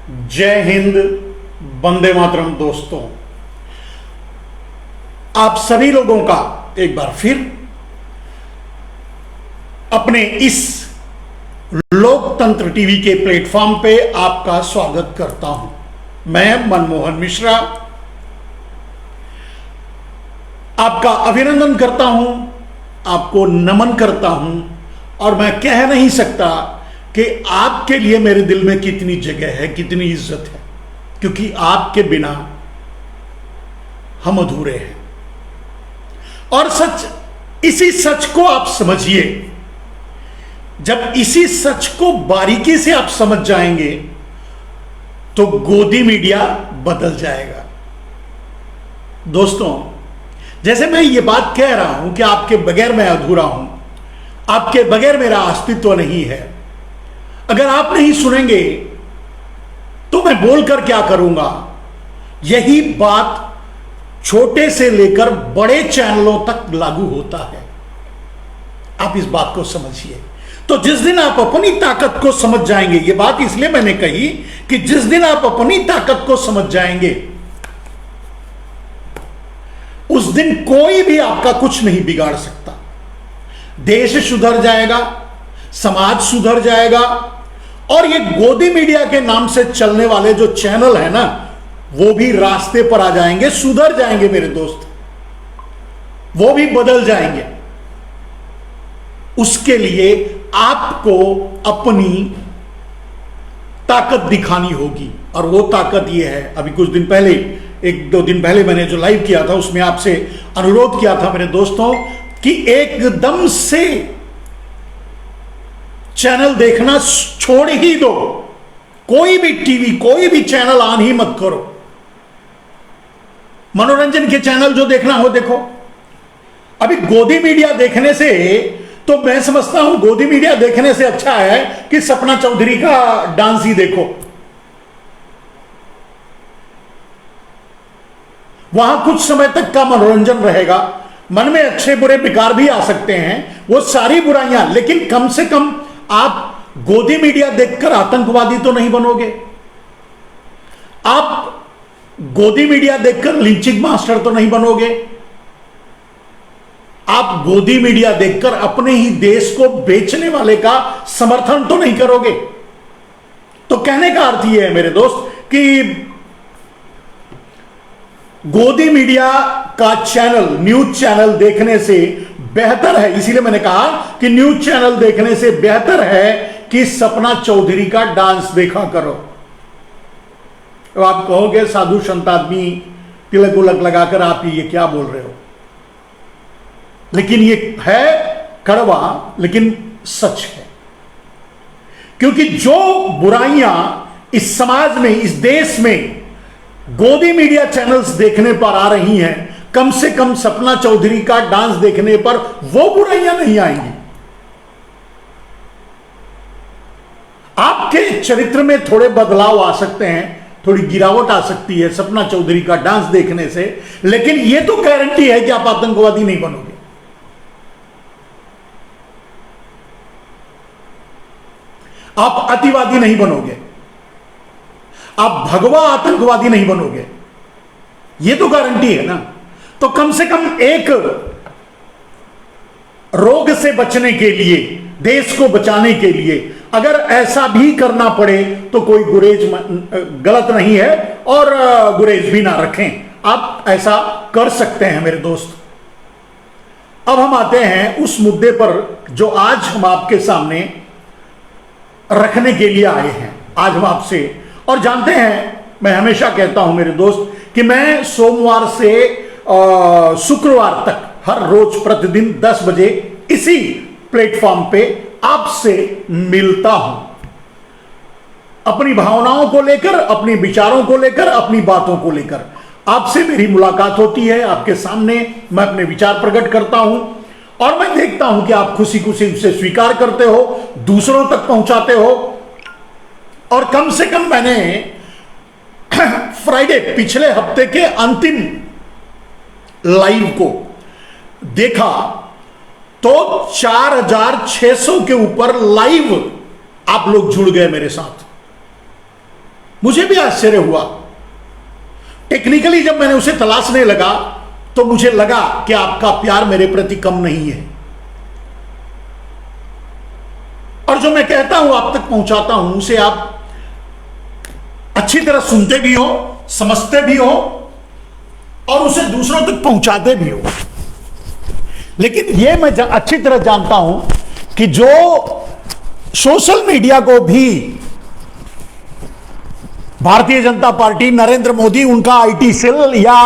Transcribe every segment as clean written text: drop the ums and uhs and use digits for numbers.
जय हिंद, वंदे मातरम। दोस्तों, आप सभी लोगों का एक बार फिर अपने इस लोकतंत्र टीवी के प्लेटफॉर्म पे आपका स्वागत करता हूं। मैं मनमोहन मिश्रा आपका अभिनंदन करता हूं, आपको नमन करता हूं और मैं कह नहीं सकता कि आपके लिए मेरे दिल में कितनी जगह है, कितनी इज्जत है, क्योंकि आपके बिना हम अधूरे हैं। और इसी सच को आप समझिए। जब इसी सच को बारीकी से आप समझ जाएंगे तो गोदी मीडिया बदल जाएगा। दोस्तों, जैसे मैं ये बात कह रहा हूं कि आपके बगैर मैं अधूरा हूं, आपके बगैर मेरा अस्तित्व नहीं है, अगर आप नहीं सुनेंगे तो मैं बोलकर क्या करूंगा। यही बात छोटे से लेकर बड़े चैनलों तक लागू होता है। आप इस बात को समझिए। तो जिस दिन आप अपनी ताकत को समझ जाएंगे, ये बात इसलिए मैंने कही कि जिस दिन आप अपनी ताकत को समझ जाएंगे उस दिन कोई भी आपका कुछ नहीं बिगाड़ सकता। देश सुधर जाएगा, समाज सुधर जाएगा और ये गोदी मीडिया के नाम से चलने वाले जो चैनल है ना, वो भी रास्ते पर आ जाएंगे, सुधर जाएंगे मेरे दोस्त, वो भी बदल जाएंगे। उसके लिए आपको अपनी ताकत दिखानी होगी और वो ताकत ये है। अभी कुछ दिन पहले, एक दो दिन पहले मैंने जो लाइव किया था उसमें आपसे अनुरोध किया था मेरे दोस्तों कि एकदम से चैनल देखना छोड़ ही दो। कोई भी टीवी, कोई भी चैनल ऑन ही मत करो। मनोरंजन के चैनल जो देखना हो देखो। अभी गोदी मीडिया देखने से तो मैं समझता हूं गोदी मीडिया देखने से अच्छा है कि सपना चौधरी का डांस ही देखो। वहां कुछ समय तक का मनोरंजन रहेगा, मन में अच्छे बुरे विकार भी आ सकते हैं, वो सारी बुराइयां, लेकिन कम से कम आप गोदी मीडिया देखकर आतंकवादी तो नहीं बनोगे। आप गोदी मीडिया देखकर लिंचिंग मास्टर तो नहीं बनोगे। आप गोदी मीडिया देखकर अपने ही देश को बेचने वाले का समर्थन तो नहीं करोगे। तो कहने का अर्थ यह है मेरे दोस्त कि गोदी मीडिया का चैनल, न्यूज चैनल देखने से बेहतर है, इसीलिए मैंने कहा कि न्यूज चैनल देखने से बेहतर है कि सपना चौधरी का डांस देखा करो। तो आप कहोगे साधु संत आदमी तिलक उलक लगाकर आप ये क्या बोल रहे हो, लेकिन ये है कड़वा लेकिन सच है। क्योंकि जो बुराइयां इस समाज में, इस देश में गोदी मीडिया चैनल्स देखने पर आ रही हैं, कम से कम सपना चौधरी का डांस देखने पर वो बुराइयां नहीं आएंगी। आपके चरित्र में थोड़े बदलाव आ सकते हैं, थोड़ी गिरावट आ सकती है सपना चौधरी का डांस देखने से, लेकिन यह तो गारंटी है कि आप आतंकवादी नहीं बनोगे। आप अतिवादी नहीं बनोगे, आप भगवा आतंकवादी नहीं बनोगे, यह तो गारंटी है ना। तो कम से कम एक रोग से बचने के लिए, देश को बचाने के लिए अगर ऐसा भी करना पड़े तो कोई गुरेज गलत नहीं है और गुरेज भी ना रखें। आप ऐसा कर सकते हैं मेरे दोस्त। अब हम आते हैं उस मुद्दे पर जो आज हम आपके सामने रखने के लिए आए हैं। आज हम आपसे, और जानते हैं मैं हमेशा कहता हूं मेरे दोस्त कि मैं सोमवार से शुक्रवार तक हर रोज प्रतिदिन 10 बजे इसी प्लेटफॉर्म पे आपसे मिलता हूं। अपनी भावनाओं को लेकर, अपने विचारों को लेकर, अपनी बातों को लेकर आपसे मेरी मुलाकात होती है। आपके सामने मैं अपने विचार प्रकट करता हूं और मैं देखता हूं कि आप खुशी खुशी उसे स्वीकार करते हो, दूसरों तक पहुंचाते हो। और कम से कम मैंने फ्राइडे, पिछले हफ्ते के अंतिम लाइव को देखा तो 4600 के ऊपर लाइव आप लोग जुड़ गए मेरे साथ। मुझे भी आश्चर्य हुआ। टेक्निकली जब मैंने उसे तलाशने लगा तो मुझे लगा कि आपका प्यार मेरे प्रति कम नहीं है, और जो मैं कहता हूं आप तक पहुंचाता हूं उसे आप अच्छी तरह सुनते भी हो, समझते भी हो और उसे दूसरों तक पहुंचाते भी हो। लेकिन यह मैं अच्छी तरह जानता हूं कि जो सोशल मीडिया को भी भारतीय जनता पार्टी, नरेंद्र मोदी, उनका आईटी सेल या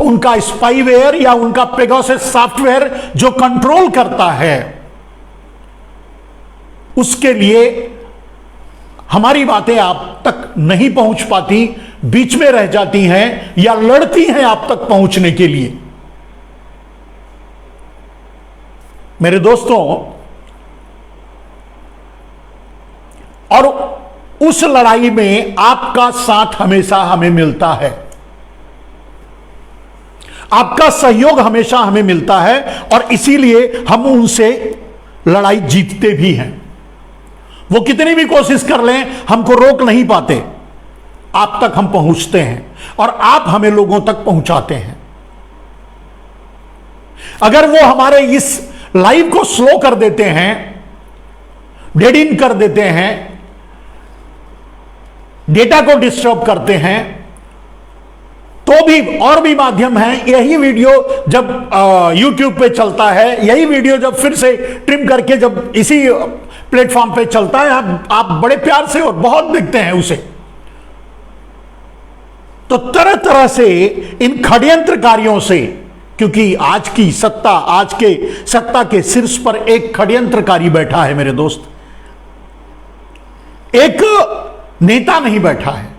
उनका स्पाईवेयर या उनका पेगासस सॉफ्टवेयर जो कंट्रोल करता है, उसके लिए हमारी बातें आप तक नहीं पहुंच पाती, बीच में रह जाती हैं या लड़ती हैं आप तक पहुंचने के लिए। मेरे दोस्तों, और उस लड़ाई में आपका साथ हमेशा हमें मिलता है, आपका सहयोग हमेशा हमें मिलता है, और इसीलिए हम उनसे लड़ाई जीतते भी हैं। वो कितनी भी कोशिश कर लें हमको रोक नहीं पाते, आप तक हम पहुंचते हैं और आप हमें लोगों तक पहुंचाते हैं। अगर वो हमारे इस लाइव को स्लो कर देते हैं, डेड इन कर देते हैं, डेटा को डिस्टर्ब करते हैं, तो भी और भी माध्यम है। यही वीडियो जब YouTube पे चलता है, यही वीडियो जब फिर से ट्रिम करके जब इसी प्लेटफॉर्म पे चलता है, आप बड़े प्यार से और बहुत देखते हैं उसे। तो तरह तरह से इन षड्यंत्रकारियों से, क्योंकि आज की सत्ता, आज के सत्ता के शीर्ष पर एक षड्यंत्रकारी बैठा है मेरे दोस्त, एक नेता नहीं बैठा है।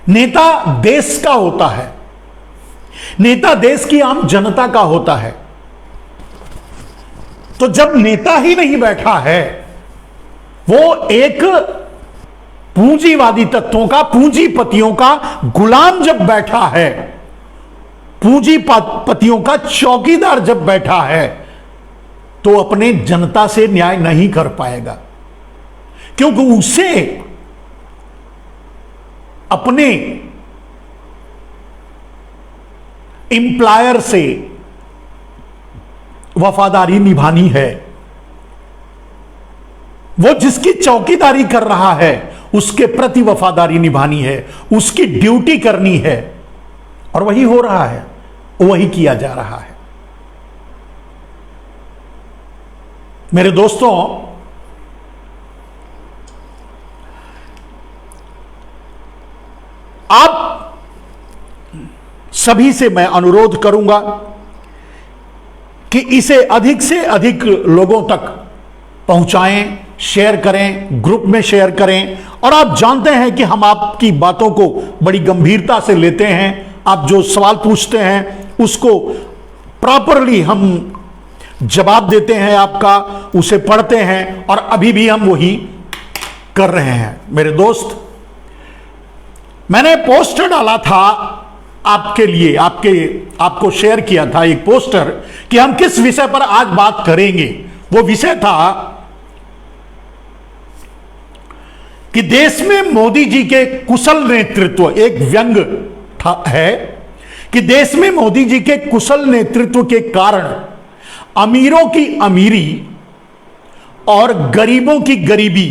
नेता देश का होता है, नेता देश की आम जनता का होता है। तो जब नेता ही नहीं बैठा है, वो एक पूंजीवादी तत्वों का, पूंजीपतियों का गुलाम जब बैठा है, पूंजीपतियों का चौकीदार जब बैठा है, तो अपने जनता से न्याय नहीं कर पाएगा, क्योंकि उसे अपने एम्प्लॉयर से वफादारी निभानी है। वो जिसकी चौकीदारी कर रहा है उसके प्रति वफादारी निभानी है, उसकी ड्यूटी करनी है, और वही हो रहा है, वही किया जा रहा है। मेरे दोस्तों, आप सभी से मैं अनुरोध करूंगा कि इसे अधिक से अधिक लोगों तक पहुंचाएं, शेयर करें, ग्रुप में शेयर करें। और आप जानते हैं कि हम आपकी बातों को बड़ी गंभीरता से लेते हैं। आप जो सवाल पूछते हैं उसको प्रॉपरली हम जवाब देते हैं, आपका उसे पढ़ते हैं, और अभी भी हम वही कर रहे हैं। मेरे दोस्त, मैंने पोस्टर डाला था आपके लिए, आपको शेयर किया था एक पोस्टर कि हम किस विषय पर आज बात करेंगे। वो विषय था कि देश में मोदी जी के कुशल नेतृत्व, एक व्यंग है कि देश में मोदी जी के कुशल नेतृत्व के कारण अमीरों की अमीरी और गरीबों की गरीबी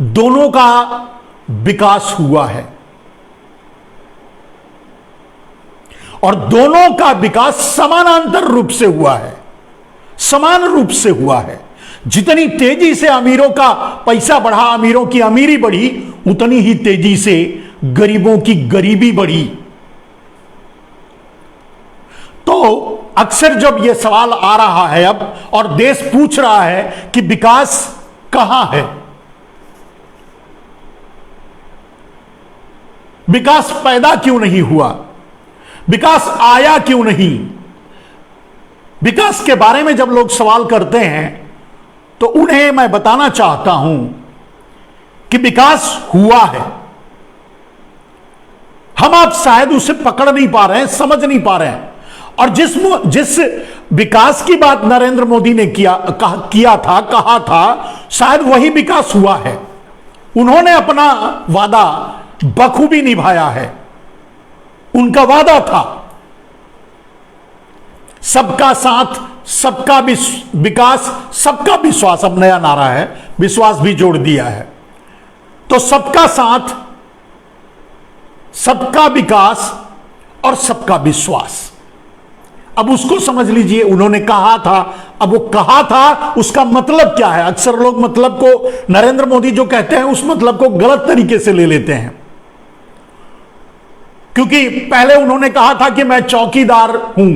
दोनों का विकास हुआ है, और दोनों का विकास समानांतर रूप से हुआ है, समान रूप से हुआ है। जितनी तेजी से अमीरों का पैसा बढ़ा, अमीरों की अमीरी बढ़ी, उतनी ही तेजी से गरीबों की गरीबी बढ़ी। तो अक्सर जब यह सवाल आ रहा है अब, और देश पूछ रहा है कि विकास कहां है, विकास पैदा क्यों नहीं हुआ, विकास आया क्यों नहीं, विकास के बारे में जब लोग सवाल करते हैं तो उन्हें मैं बताना चाहता हूं कि विकास हुआ है। हम आप शायद उसे पकड़ नहीं पा रहे हैं, समझ नहीं पा रहे हैं, और जिस विकास की बात नरेंद्र मोदी ने कहा था, शायद वही विकास हुआ है। उन्होंने अपना वादा बखूबी निभाया है। उनका वादा था सबका साथ, सबका विकास, सबका विश्वास। अब नया नारा है, विश्वास भी जोड़ दिया है। तो सबका साथ, सबका विकास और सबका विश्वास। अब उसको समझ लीजिए, उन्होंने कहा था। अब वो कहा था, उसका मतलब क्या है? अक्सर लोग मतलब को, नरेंद्र मोदी जो कहते हैं उस मतलब को गलत तरीके से ले लेते हैं। क्योंकि पहले उन्होंने कहा था कि मैं चौकीदार हूं,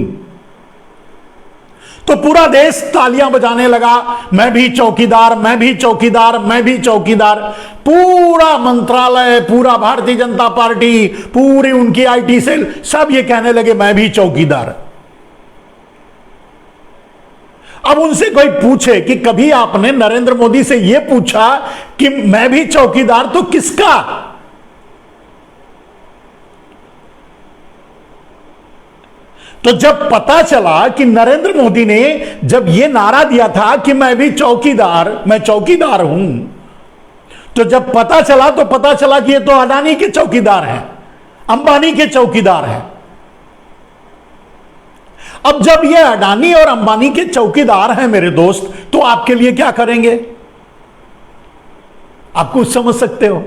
तो पूरा देश तालियां बजाने लगा, मैं भी चौकीदार, मैं भी चौकीदार, मैं भी चौकीदार। पूरा मंत्रालय, पूरा भारतीय जनता पार्टी, पूरी उनकी आईटी सेल, सब ये कहने लगे मैं भी चौकीदार। अब उनसे कोई पूछे कि कभी आपने नरेंद्र मोदी से यह पूछा कि मैं भी चौकीदार, तो किसका? तो जब पता चला कि नरेंद्र मोदी ने जब यह नारा दिया था कि मैं भी चौकीदार, मैं चौकीदार हूं, तो जब पता चला कि ये तो अडानी के चौकीदार हैं, अंबानी के चौकीदार हैं। अब जब ये अडानी और अंबानी के चौकीदार हैं मेरे दोस्त, तो आपके लिए क्या करेंगे? आप कुछ समझ सकते हो?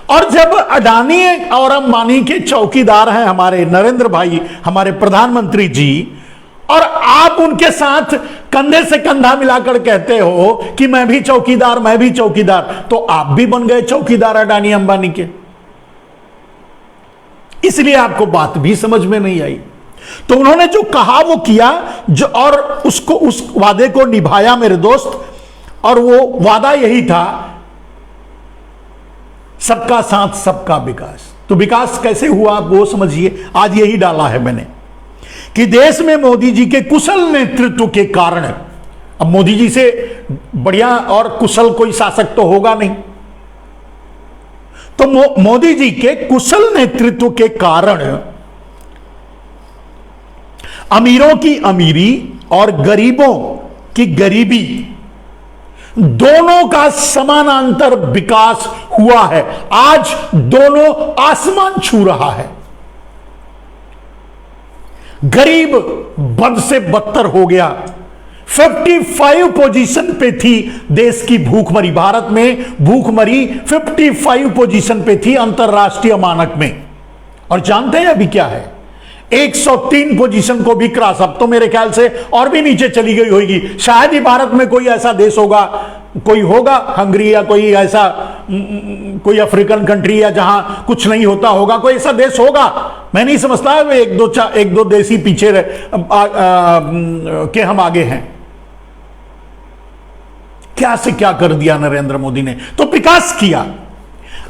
और जब अडानी और अंबानी के चौकीदार हैं हमारे नरेंद्र भाई, हमारे प्रधानमंत्री जी, और आप उनके साथ कंधे से कंधा मिलाकर कहते हो कि मैं भी चौकीदार, मैं भी चौकीदार, तो आप भी बन गए चौकीदार अडानी अंबानी के। इसलिए आपको बात भी समझ में नहीं आई। तो उन्होंने जो कहा वो किया, जो और उसको, उस वादे को निभाया मेरे दोस्त। और वो वादा यही था, सबका साथ, सबका विकास। तो विकास कैसे हुआ वो समझिए। आज यही डाला है मैंने कि देश में मोदी जी के कुशल नेतृत्व के कारण, अब मोदी जी से बढ़िया और कुशल कोई शासक तो होगा नहीं, तो मोदी जी के कुशल नेतृत्व के कारण अमीरों की अमीरी और गरीबों की गरीबी, दोनों का समानांतर विकास हुआ है। आज दोनों आसमान छू रहा है। गरीब बद से बदतर हो गया। 55 पोजीशन पे थी देश की भूखमरी, भारत में भूखमरी 55 पोजीशन पे थी अंतरराष्ट्रीय मानक में। और जानते हैं अभी क्या है? 103 पोजीशन को भी क्रॉस, अब तो मेरे ख्याल से और भी नीचे चली गई होगी। शायद ही भारत में कोई ऐसा देश होगा, कोई होगा हंगरी या कोई ऐसा कोई अफ्रीकन कंट्री या जहां कुछ नहीं होता होगा, कोई ऐसा देश होगा, मैं नहीं समझता। एक दो देश ही पीछे के हम आगे हैं। क्या से क्या कर दिया नरेंद्र मोदी ने, तो विकास किया।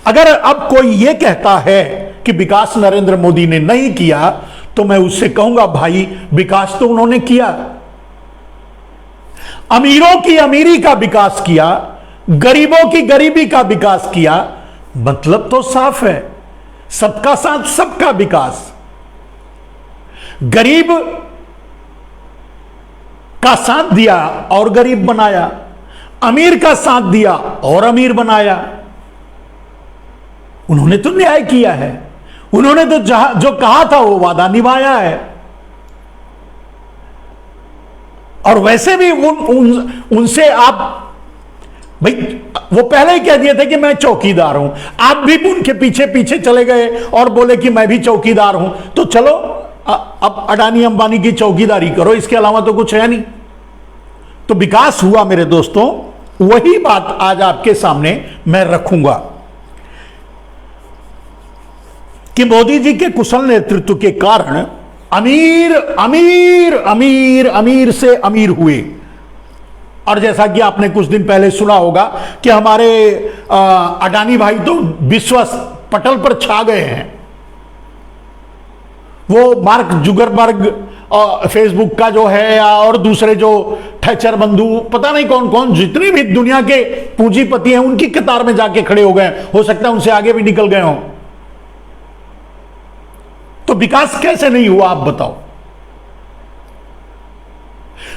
अगर अब कोई यह कहता है कि विकास नरेंद्र मोदी ने नहीं किया, तो मैं उससे कहूंगा भाई विकास तो उन्होंने किया। अमीरों की अमीरी का विकास किया, गरीबों की गरीबी का विकास किया। मतलब तो साफ है, सबका साथ सबका विकास। गरीब का साथ दिया और गरीब बनाया, अमीर का साथ दिया और अमीर बनाया। उन्होंने तो न्याय किया है। उन्होंने तो जो कहा था वो वादा निभाया है। और वैसे भी उनसे आप भाई, वो पहले ही कह दिए थे कि मैं चौकीदार हूं। आप भी उनके पीछे पीछे चले गए और बोले कि मैं भी चौकीदार हूं। तो चलो अब अडानी अंबानी की चौकीदारी करो, इसके अलावा तो कुछ है नहीं। तो विकास हुआ मेरे दोस्तों, वही बात आज आपके सामने मैं रखूंगा कि मोदी जी के कुशल नेतृत्व के कारण अमीर अमीर अमीर अमीर से अमीर हुए। और जैसा कि आपने कुछ दिन पहले सुना होगा कि हमारे अडानी भाई तो विश्व पटल पर छा गए हैं। वो मार्क जुकरबर्ग फेसबुक का जो है और दूसरे जो ठचर बंधु, पता नहीं कौन कौन, जितने भी दुनिया के पूंजीपति हैं उनकी कतार में जाके खड़े हो गए। हो सकता है उनसे आगे भी निकल गए हों। तो विकास कैसे नहीं हुआ आप बताओ?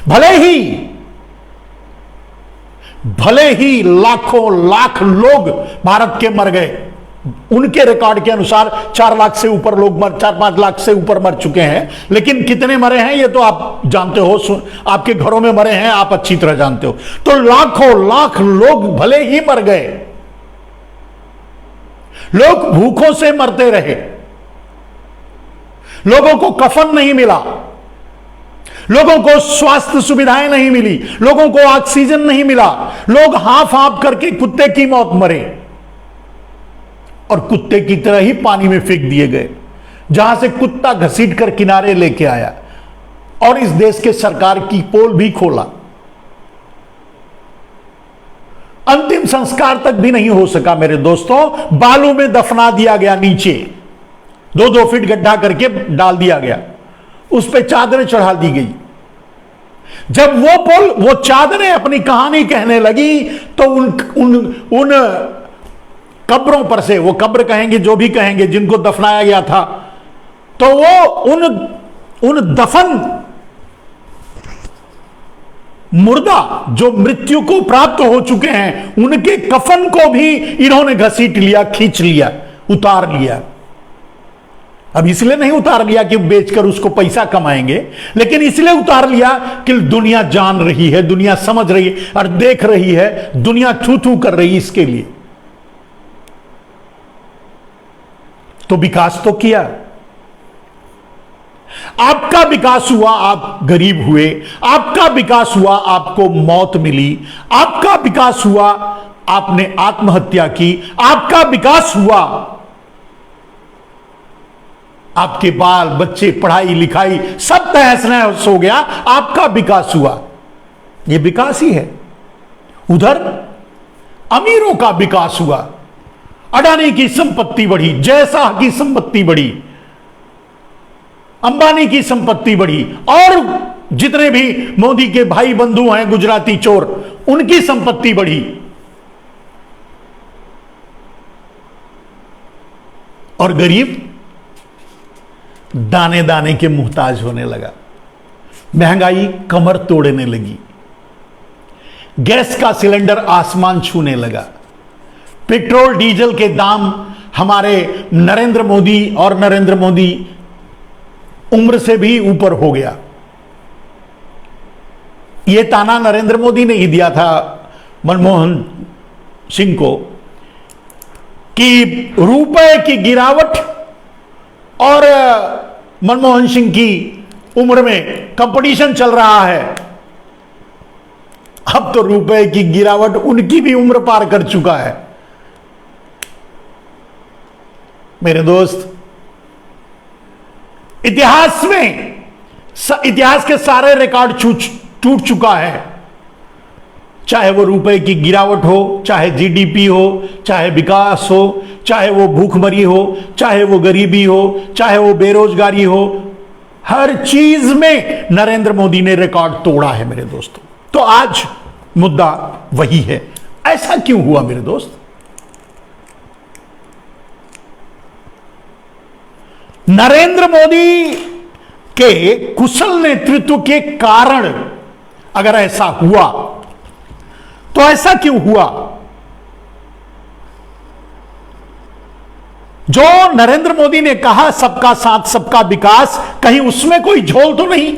भले ही लाखों लाख लोग भारत के मर गए, उनके रिकॉर्ड के अनुसार 4 लाख से ऊपर लोग 4-5 लाख से ऊपर मर चुके हैं, लेकिन कितने मरे हैं ये तो आप जानते हो, आपके घरों में मरे हैं, आप अच्छी तरह जानते हो। तो लाखों लाख लोग भले ही मर गए, लोग भूखों से मरते रहे, लोगों को कफन नहीं मिला, लोगों को स्वास्थ्य सुविधाएं नहीं मिली, लोगों को ऑक्सीजन नहीं मिला, लोग हाफ हाफ करके कुत्ते की मौत मरे और कुत्ते की तरह ही पानी में फेंक दिए गए, जहां से कुत्ता घसीट कर किनारे लेके आया और इस देश के सरकार की पोल भी खोला। अंतिम संस्कार तक भी नहीं हो सका मेरे दोस्तों, बालू में दफना दिया गया, नीचे 2-2 फीट गड्ढा करके डाल दिया गया, उस पर चादरें चढ़ा दी गई। जब वो चादरें अपनी कहानी कहने लगी तो उन कब्रों पर से, वो कब्र कहेंगे जो भी कहेंगे, जिनको दफनाया गया था, तो वो उन दफन मुर्दा जो मृत्यु को प्राप्त हो चुके हैं, उनके कफन को भी इन्होंने घसीट लिया, खींच लिया, उतार लिया। अब इसलिए नहीं उतार लिया कि बेचकर उसको पैसा कमाएंगे, लेकिन इसलिए उतार लिया कि दुनिया जान रही है, दुनिया समझ रही है और देख रही है, दुनिया थू थू कर रही है इसके लिए। तो विकास तो किया, आपका विकास हुआ, आप गरीब हुए, आपका विकास हुआ, आपको मौत मिली, आपका विकास हुआ, आपने आत्महत्या की, आपका विकास हुआ, आपके बाल बच्चे पढ़ाई लिखाई सब तहस नहस हो गया, आपका विकास हुआ। यह विकास ही है। उधर अमीरों का विकास हुआ, अडानी की संपत्ति बढ़ी, जयशाह की संपत्ति बढ़ी, अंबानी की संपत्ति बढ़ी, और जितने भी मोदी के भाई बंधु हैं गुजराती चोर, उनकी संपत्ति बढ़ी। और गरीब दाने दाने के मुहताज होने लगा, महंगाई कमर तोड़ने लगी, गैस का सिलेंडर आसमान छूने लगा, पेट्रोल डीजल के दाम हमारे नरेंद्र मोदी उम्र से भी ऊपर हो गया। यह ताना नरेंद्र मोदी ने ही दिया था मनमोहन सिंह को कि रुपए की गिरावट और मनमोहन सिंह की उम्र में कंपटीशन चल रहा है। अब तो रुपए की गिरावट उनकी भी उम्र पार कर चुका है। मेरे दोस्त, इतिहास के सारे रिकॉर्ड टूट चुका है, चाहे वो रुपए की गिरावट हो, चाहे जीडीपी हो, चाहे विकास हो, चाहे वो भूखमरी हो, चाहे वो गरीबी हो, चाहे वो बेरोजगारी हो, हर चीज में नरेंद्र मोदी ने रिकॉर्ड तोड़ा है मेरे दोस्तों। तो आज मुद्दा वही है। ऐसा क्यों हुआ मेरे दोस्त? नरेंद्र मोदी के कुशल नेतृत्व के कारण अगर ऐसा हुआ तो ऐसा क्यों हुआ? जो नरेंद्र मोदी ने कहा सबका साथ सबका विकास, कहीं उसमें कोई झोल तो नहीं?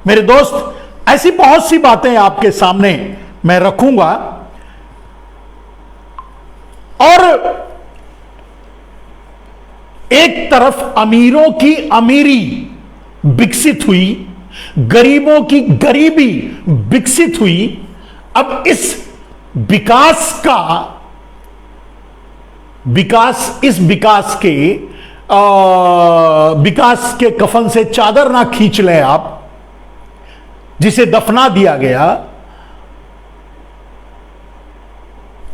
मेरे दोस्त, ऐसी बहुत सी बातें आपके सामने मैं रखूंगा और एक तरफ अमीरों की अमीरी विकसित हुई, गरीबों की गरीबी विकसित हुई। अब इस विकास के कफन से चादर ना खींच लें आप, जिसे दफना दिया गया,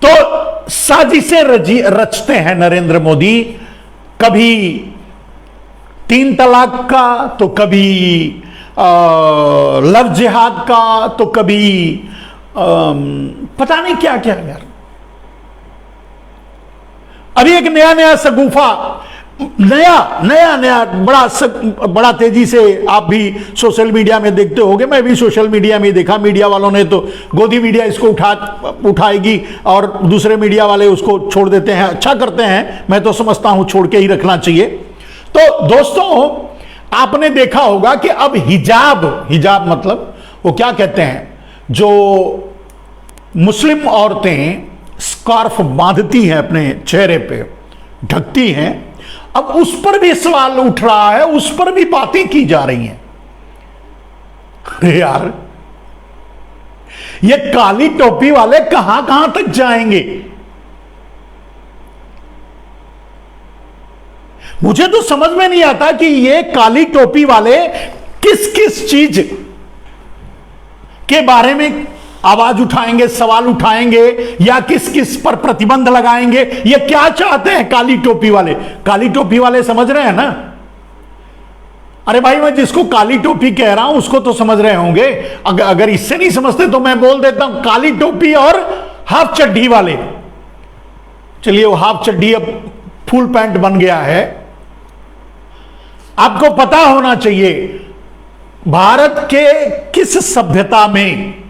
तो साजिशें रचते हैं नरेंद्र मोदी। कभी 3 तलाक का, तो कभी लव जिहाद का, तो कभी पता नहीं क्या क्या यार। अभी एक नया शगुफा नया नया नया बड़ा तेजी से आप भी सोशल मीडिया में देखते होंगे, मैं भी सोशल मीडिया में देखा। मीडिया वालों ने तो गोदी मीडिया इसको उठाएगी और दूसरे मीडिया वाले उसको छोड़ देते हैं। अच्छा करते हैं, मैं तो समझता हूं छोड़ के ही रखना चाहिए। तो दोस्तों, आपने देखा होगा कि अब हिजाब मतलब वो क्या कहते हैं, जो मुस्लिम औरतें स्कार्फ बांधती हैं अपने चेहरे पे, ढकती हैं, अब उस पर भी सवाल उठ रहा है, उस पर भी बातें की जा रही हैं। अरे यार, ये काली टोपी वाले कहां कहां तक जाएंगे? मुझे तो समझ में नहीं आता कि ये काली टोपी वाले किस किस चीज के बारे में आवाज उठाएंगे, सवाल उठाएंगे, या किस किस पर प्रतिबंध लगाएंगे। ये क्या चाहते हैं काली टोपी वाले? काली टोपी वाले समझ रहे हैं ना? अरे भाई, मैं जिसको काली टोपी कह रहा हूं उसको तो समझ रहे होंगे। अगर इससे नहीं समझते तो मैं बोल देता हूं काली टोपी और हाफ चड्डी वाले। चलिए, वो हाफ चड्डी अब फुल पैंट बन गया है। आपको पता होना चाहिए भारत के किस सभ्यता में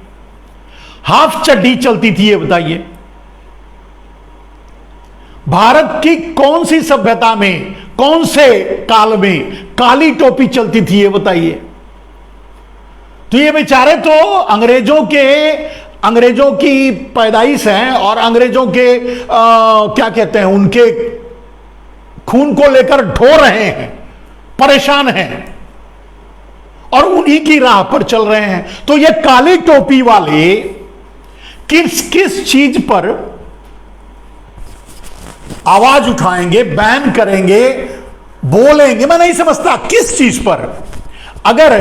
हाफ चड्डी चलती थी, ये बताइए। भारत की कौन सी सभ्यता में, कौन से काल में काली टोपी चलती थी, ये बताइए। तो ये बेचारे तो अंग्रेजों की पैदाइश हैं और अंग्रेजों के क्या कहते हैं, उनके खून को लेकर ढो रहे हैं, परेशान हैं और उन्हीं की राह पर चल रहे हैं। तो ये काली टोपी वाले किस किस चीज पर आवाज उठाएंगे, बैन करेंगे, बोलेंगे, मैं नहीं समझता किस चीज पर। अगर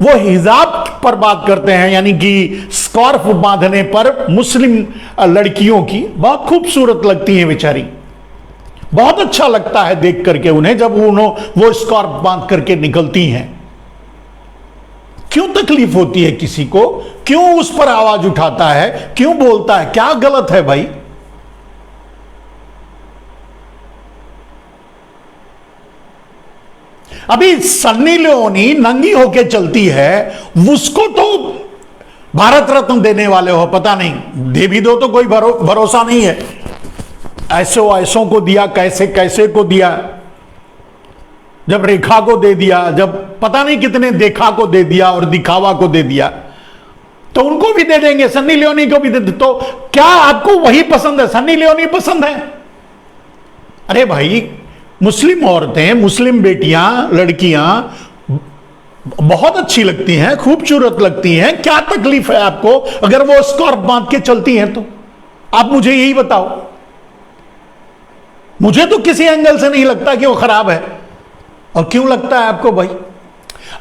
वो हिजाब पर बात करते हैं, यानी कि स्कार्फ बांधने पर, मुस्लिम लड़कियों की बहुत खूबसूरत लगती हैं बेचारी, बहुत अच्छा लगता है देख करके उन्हें जब वो स्कार्फ बांध करके निकलती हैं। क्यों तकलीफ होती है किसी को? क्यों उस पर आवाज उठाता है? क्यों बोलता है? क्या गलत है भाई? अभी सन्नी लियोनी नंगी होके चलती है, उसको तो भारत रत्न देने वाले हो, पता नहीं दे भी दो तो कोई भरोसा नहीं है। ऐसों को दिया, कैसे को दिया, जब रेखा को दे दिया, जब पता नहीं कितने देखा को दे दिया और दिखावा को दे दिया, तो उनको भी दे देंगे, सन्नी लियोनी को भी दे दे। तो क्या आपको वही पसंद है? सन्नी लियोनी पसंद है? अरे भाई, मुस्लिम औरतें, मुस्लिम बेटियां, लड़कियां बहुत अच्छी लगती हैं, खूबसूरत लगती हैं। क्या तकलीफ है आपको अगर वो स्कार्फ बांध के चलती हैं? तो आप मुझे यही बताओ। मुझे तो किसी एंगल से नहीं लगता कि वो खराब है। और क्यों लगता है आपको भाई?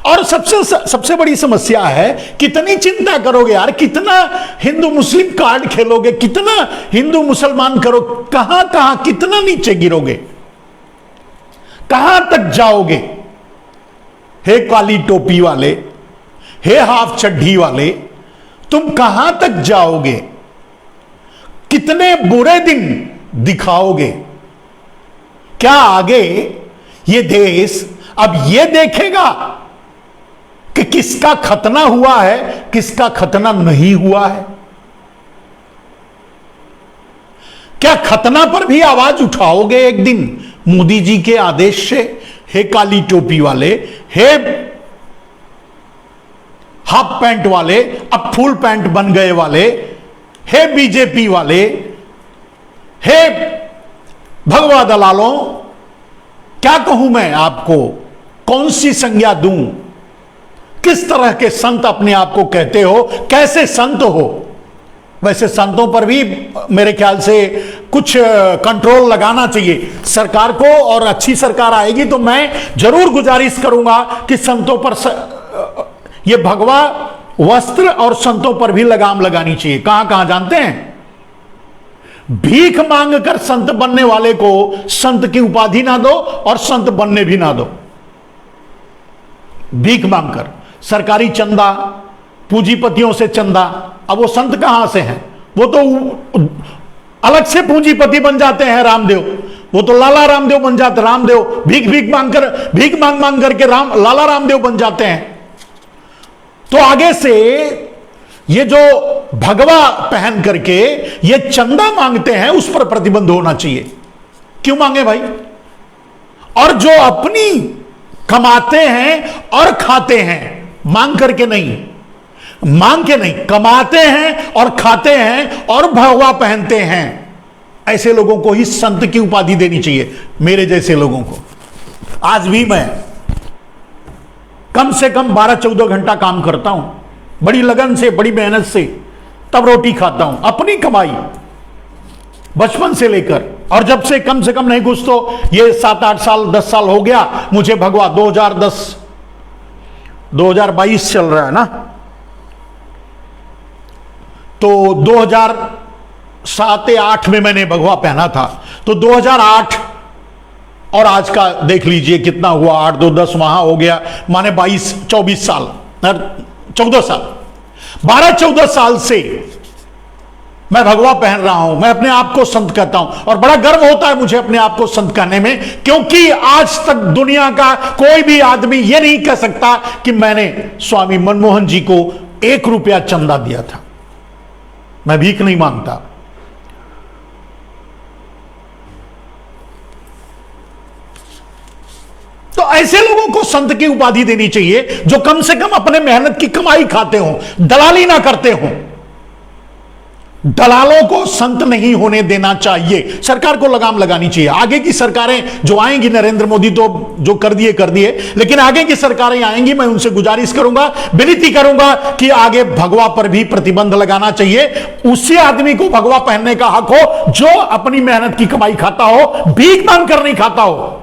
और सबसे बड़ी समस्या है, कितनी चिंता करोगे यार, कितना हिंदू मुस्लिम कार्ड खेलोगे, कितना हिंदू मुसलमान करो, कहां कहां कितना नीचे गिरोगे, कहां तक जाओगे? हे काली टोपी वाले, हे हाफ चड्ढी वाले, तुम कहां तक जाओगे? कितने बुरे दिन दिखाओगे? क्या आगे ये देश अब ये देखेगा कि किसका खतना हुआ है, किसका खतना नहीं हुआ है? क्या खतना पर भी आवाज उठाओगे एक दिन मोदी जी के आदेश से? हे काली टोपी वाले, हे हाफ पैंट वाले, अब फुल पैंट बन गए वाले, हे बीजेपी वाले, हे भगवा दलालों, क्या कहूं मैं आपको? कौन सी संज्ञा दूं? किस तरह के संत अपने आप को कहते हो? कैसे संत हो? वैसे संतों पर भी मेरे ख्याल से कुछ कंट्रोल लगाना चाहिए सरकार को, और अच्छी सरकार आएगी तो मैं जरूर गुजारिश करूंगा कि संतों पर ये भगवा वस्त्र और संतों पर भी लगाम लगानी चाहिए। कहां कहां जानते हैं? भीख मांगकर संत बनने वाले को संत की उपाधि ना दो और संत बनने भी ना दो। भीख मांगकर, सरकारी चंदा, पूंजीपतियों से चंदा, अब वो संत कहां से हैं? वो तो अलग से पूंजीपति बन जाते हैं रामदेव, वो तो लाला रामदेव बन जाते, रामदेव भीख भीख मांग करके लाला रामदेव बन जाते हैं। तो आगे से ये जो भगवा पहन करके ये चंदा मांगते हैं उस पर प्रतिबंध होना चाहिए। क्यों मांगे भाई? और जो अपनी कमाते हैं और खाते हैं, मांग करके नहीं, मांग के नहीं, कमाते हैं और खाते हैं और भगवा पहनते हैं, ऐसे लोगों को ही संत की उपाधि देनी चाहिए, मेरे जैसे लोगों को। आज भी मैं कम से कम 12-14 घंटा काम करता हूं, बड़ी लगन से, बड़ी मेहनत से, तब रोटी खाता हूं, अपनी कमाई बचपन से लेकर। और जब से कम नहीं कुछ तो ये 7-8 साल 10 साल हो गया मुझे भगवा, 2022 चल रहा है ना, तो 2007 या 8 में मैंने भगवा पहना था। तो 2008 और आज का देख लीजिए कितना हुआ, 8 2 10 वहां हो गया, माने 22-24 साल, 14 साल, 12-14 साल से मैं भगवा पहन रहा हूं। मैं अपने आप को संत कहता हूं और बड़ा गर्व होता है मुझे अपने आप को संत कहने में, क्योंकि आज तक दुनिया का कोई भी आदमी यह नहीं कह सकता कि मैंने स्वामी मनमोहन जी को 1 रुपया चंदा दिया था। मैं भीख नहीं मांगता। तो ऐसे लोगों को संत की उपाधि देनी चाहिए जो कम से कम अपने मेहनत की कमाई खाते हो, दलाली ना करते हो। दलालों को संत नहीं होने देना चाहिए। सरकार को लगाम लगानी चाहिए। आगे की सरकारें जो आएंगी, नरेंद्र मोदी तो जो कर दिए, लेकिन आगे की सरकारें आएंगी, मैं उनसे गुजारिश करूंगा, विनती करूंगा कि आगे भगवा पर भी प्रतिबंध लगाना चाहिए। उसी आदमी को भगवा पहनने का हक हो जो अपनी मेहनत की कमाई खाता हो, भीख मांग कर नहीं खाता हो।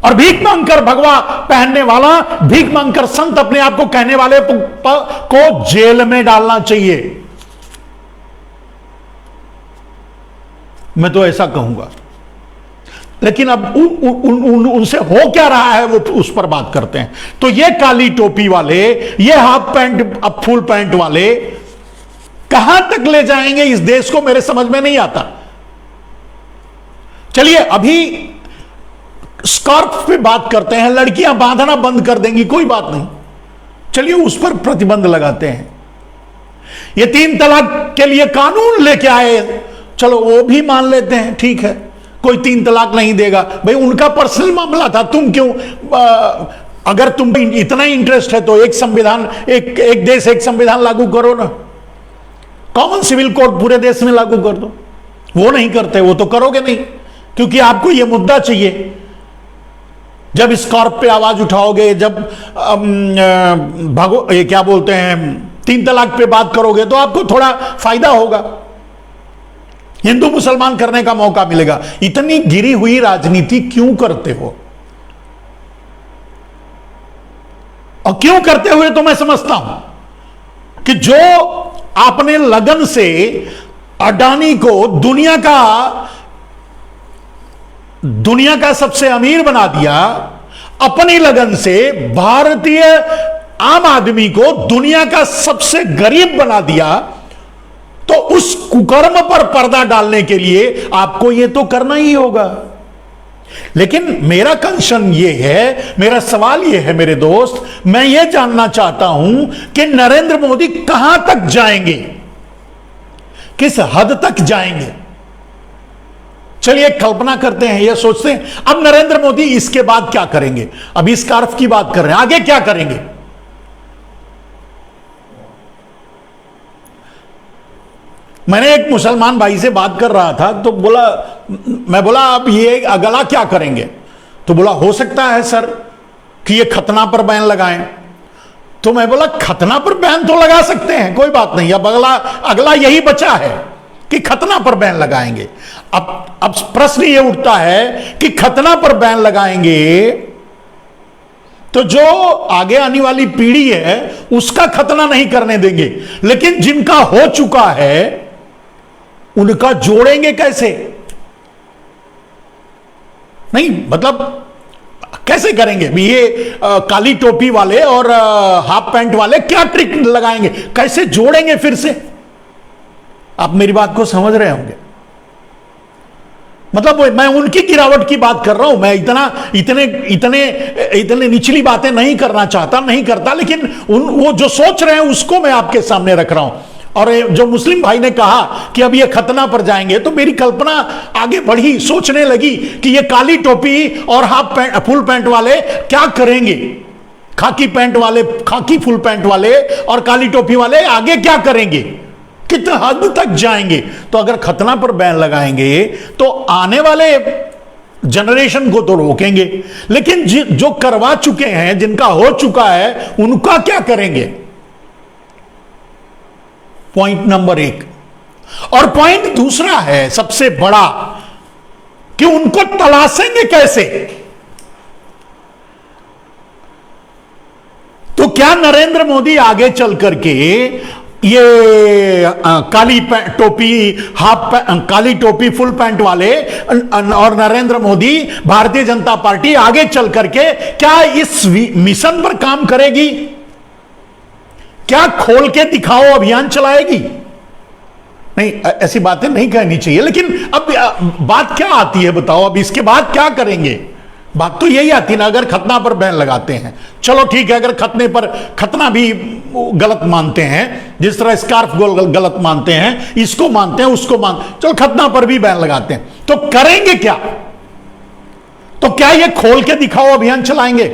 और भीख मांगकर भगवा पहनने वाला, भीख मांगकर संत अपने आप को कहने वाले को जेल में डालना चाहिए। मैं तो ऐसा कहूंगा। लेकिन अब उनसे हो क्या रहा है वो उस पर बात करते हैं। तो ये काली टोपी वाले, ये हाफ पैंट अब फुल पैंट वाले कहां तक ले जाएंगे इस देश को, मेरे समझ में नहीं आता। चलिए अभी स्कार्फ पे बात करते हैं। लड़कियां बांधना बंद कर देंगी, कोई बात नहीं, चलिए उस पर प्रतिबंध लगाते हैं। ये 3 तलाक के लिए कानून लेके आए, चलो वो भी मान लेते हैं, ठीक है, कोई 3 तलाक नहीं देगा। भाई उनका पर्सनल मामला था, तुम क्यों, अगर तुम इतना इंटरेस्ट है तो एक संविधान, एक देश एक संविधान लागू करो ना, कॉमन सिविल कोड पूरे देश में लागू कर दो। वो नहीं करते, वो तो करोगे नहीं, क्योंकि आपको ये मुद्दा चाहिए। जब स्कॉर्प पे आवाज उठाओगे, जब ये क्या बोलते हैं 3 तलाक पे बात करोगे, तो आपको थोड़ा फायदा होगा, हिंदू मुसलमान करने का मौका मिलेगा। इतनी गिरी हुई राजनीति क्यों करते हो? और क्यों करते हुए तो मैं समझता हूं कि जो आपने लगन से अडानी को दुनिया का सबसे अमीर बना दिया, अपनी लगन से भारतीय आम आदमी को दुनिया का सबसे गरीब बना दिया, तो उस कुकर्म पर पर्दा डालने के लिए आपको यह तो करना ही होगा। लेकिन मेरा कंसर्न यह है, मेरा सवाल यह है मेरे दोस्त, मैं यह जानना चाहता हूं कि नरेंद्र मोदी कहां तक जाएंगे, किस हद तक जाएंगे। चलिए कल्पना करते हैं, यह सोचते हैं अब नरेंद्र मोदी इसके बाद क्या करेंगे। अभी स्कार्फ की बात कर रहे हैं, आगे क्या करेंगे। मैंने एक मुसलमान भाई से बात कर रहा था, तो मैं बोला अब ये अगला क्या करेंगे। तो बोला हो सकता है सर कि ये खतना पर बैन लगाएं। तो मैं बोला खतना पर बैन तो लगा सकते हैं, कोई बात नहीं, अब अगला यही बचा है कि खतना पर बैन लगाएंगे। अब प्रश्न ये उठता है कि खतना पर बैन लगाएंगे तो जो आगे आने वाली पीढ़ी है उसका खतना नहीं करने देंगे, लेकिन जिनका हो चुका है उनका जोड़ेंगे कैसे? नहीं मतलब कैसे करेंगे ये काली टोपी वाले और हाफ पैंट वाले क्या ट्रिक लगाएंगे, कैसे जोड़ेंगे फिर से? आप मेरी बात को समझ रहे होंगे। मतलब मैं उनकी गिरावट की बात कर रहा हूं, मैं इतने निचली बातें नहीं करना चाहता, नहीं करता, लेकिन वो जो सोच रहे हैं उसको मैं आपके सामने रख रहा हूं। और जो मुस्लिम भाई ने कहा कि अब ये खतना पर जाएंगे, तो मेरी कल्पना आगे बढ़ी, सोचने लगी कि ये काली टोपी और हाफ पैंट फुल पैंट वाले क्या करेंगे, खाकी पैंट वाले, खाकी फुल पैंट वाले और काली टोपी वाले आगे क्या करेंगे, कितने हद तक जाएंगे। तो अगर खतना पर बैन लगाएंगे तो आने वाले जनरेशन को तो रोकेंगे, लेकिन जो करवा चुके हैं, जिनका हो चुका है, उनका क्या करेंगे। Point number 1। और पॉइंट दूसरा है सबसे बड़ा कि उनको तलाशेंगे कैसे। तो क्या नरेंद्र मोदी आगे चल करके ये काली टोपी, काली टोपी फुल पैंट वाले और नरेंद्र मोदी, भारतीय जनता पार्टी आगे चल करके क्या इस मिशन पर काम करेगी, क्या खोल के दिखाओ अभियान चलाएगी। नहीं, ऐसी बातें नहीं कहनी चाहिए, लेकिन अब बात क्या आती है बताओ, अब इसके बाद क्या करेंगे। बात तो यही आती ना, अगर खतना पर बैन लगाते हैं, चलो ठीक है, अगर खतना भी गलत मानते हैं, जिस तरह स्कार्फ गलत मानते हैं, इसको मानते हैं, उसको चलो खतना पर भी बैन लगाते हैं, तो करेंगे क्या। तो क्या ये खोल के दिखाओ अभियान चलाएंगे।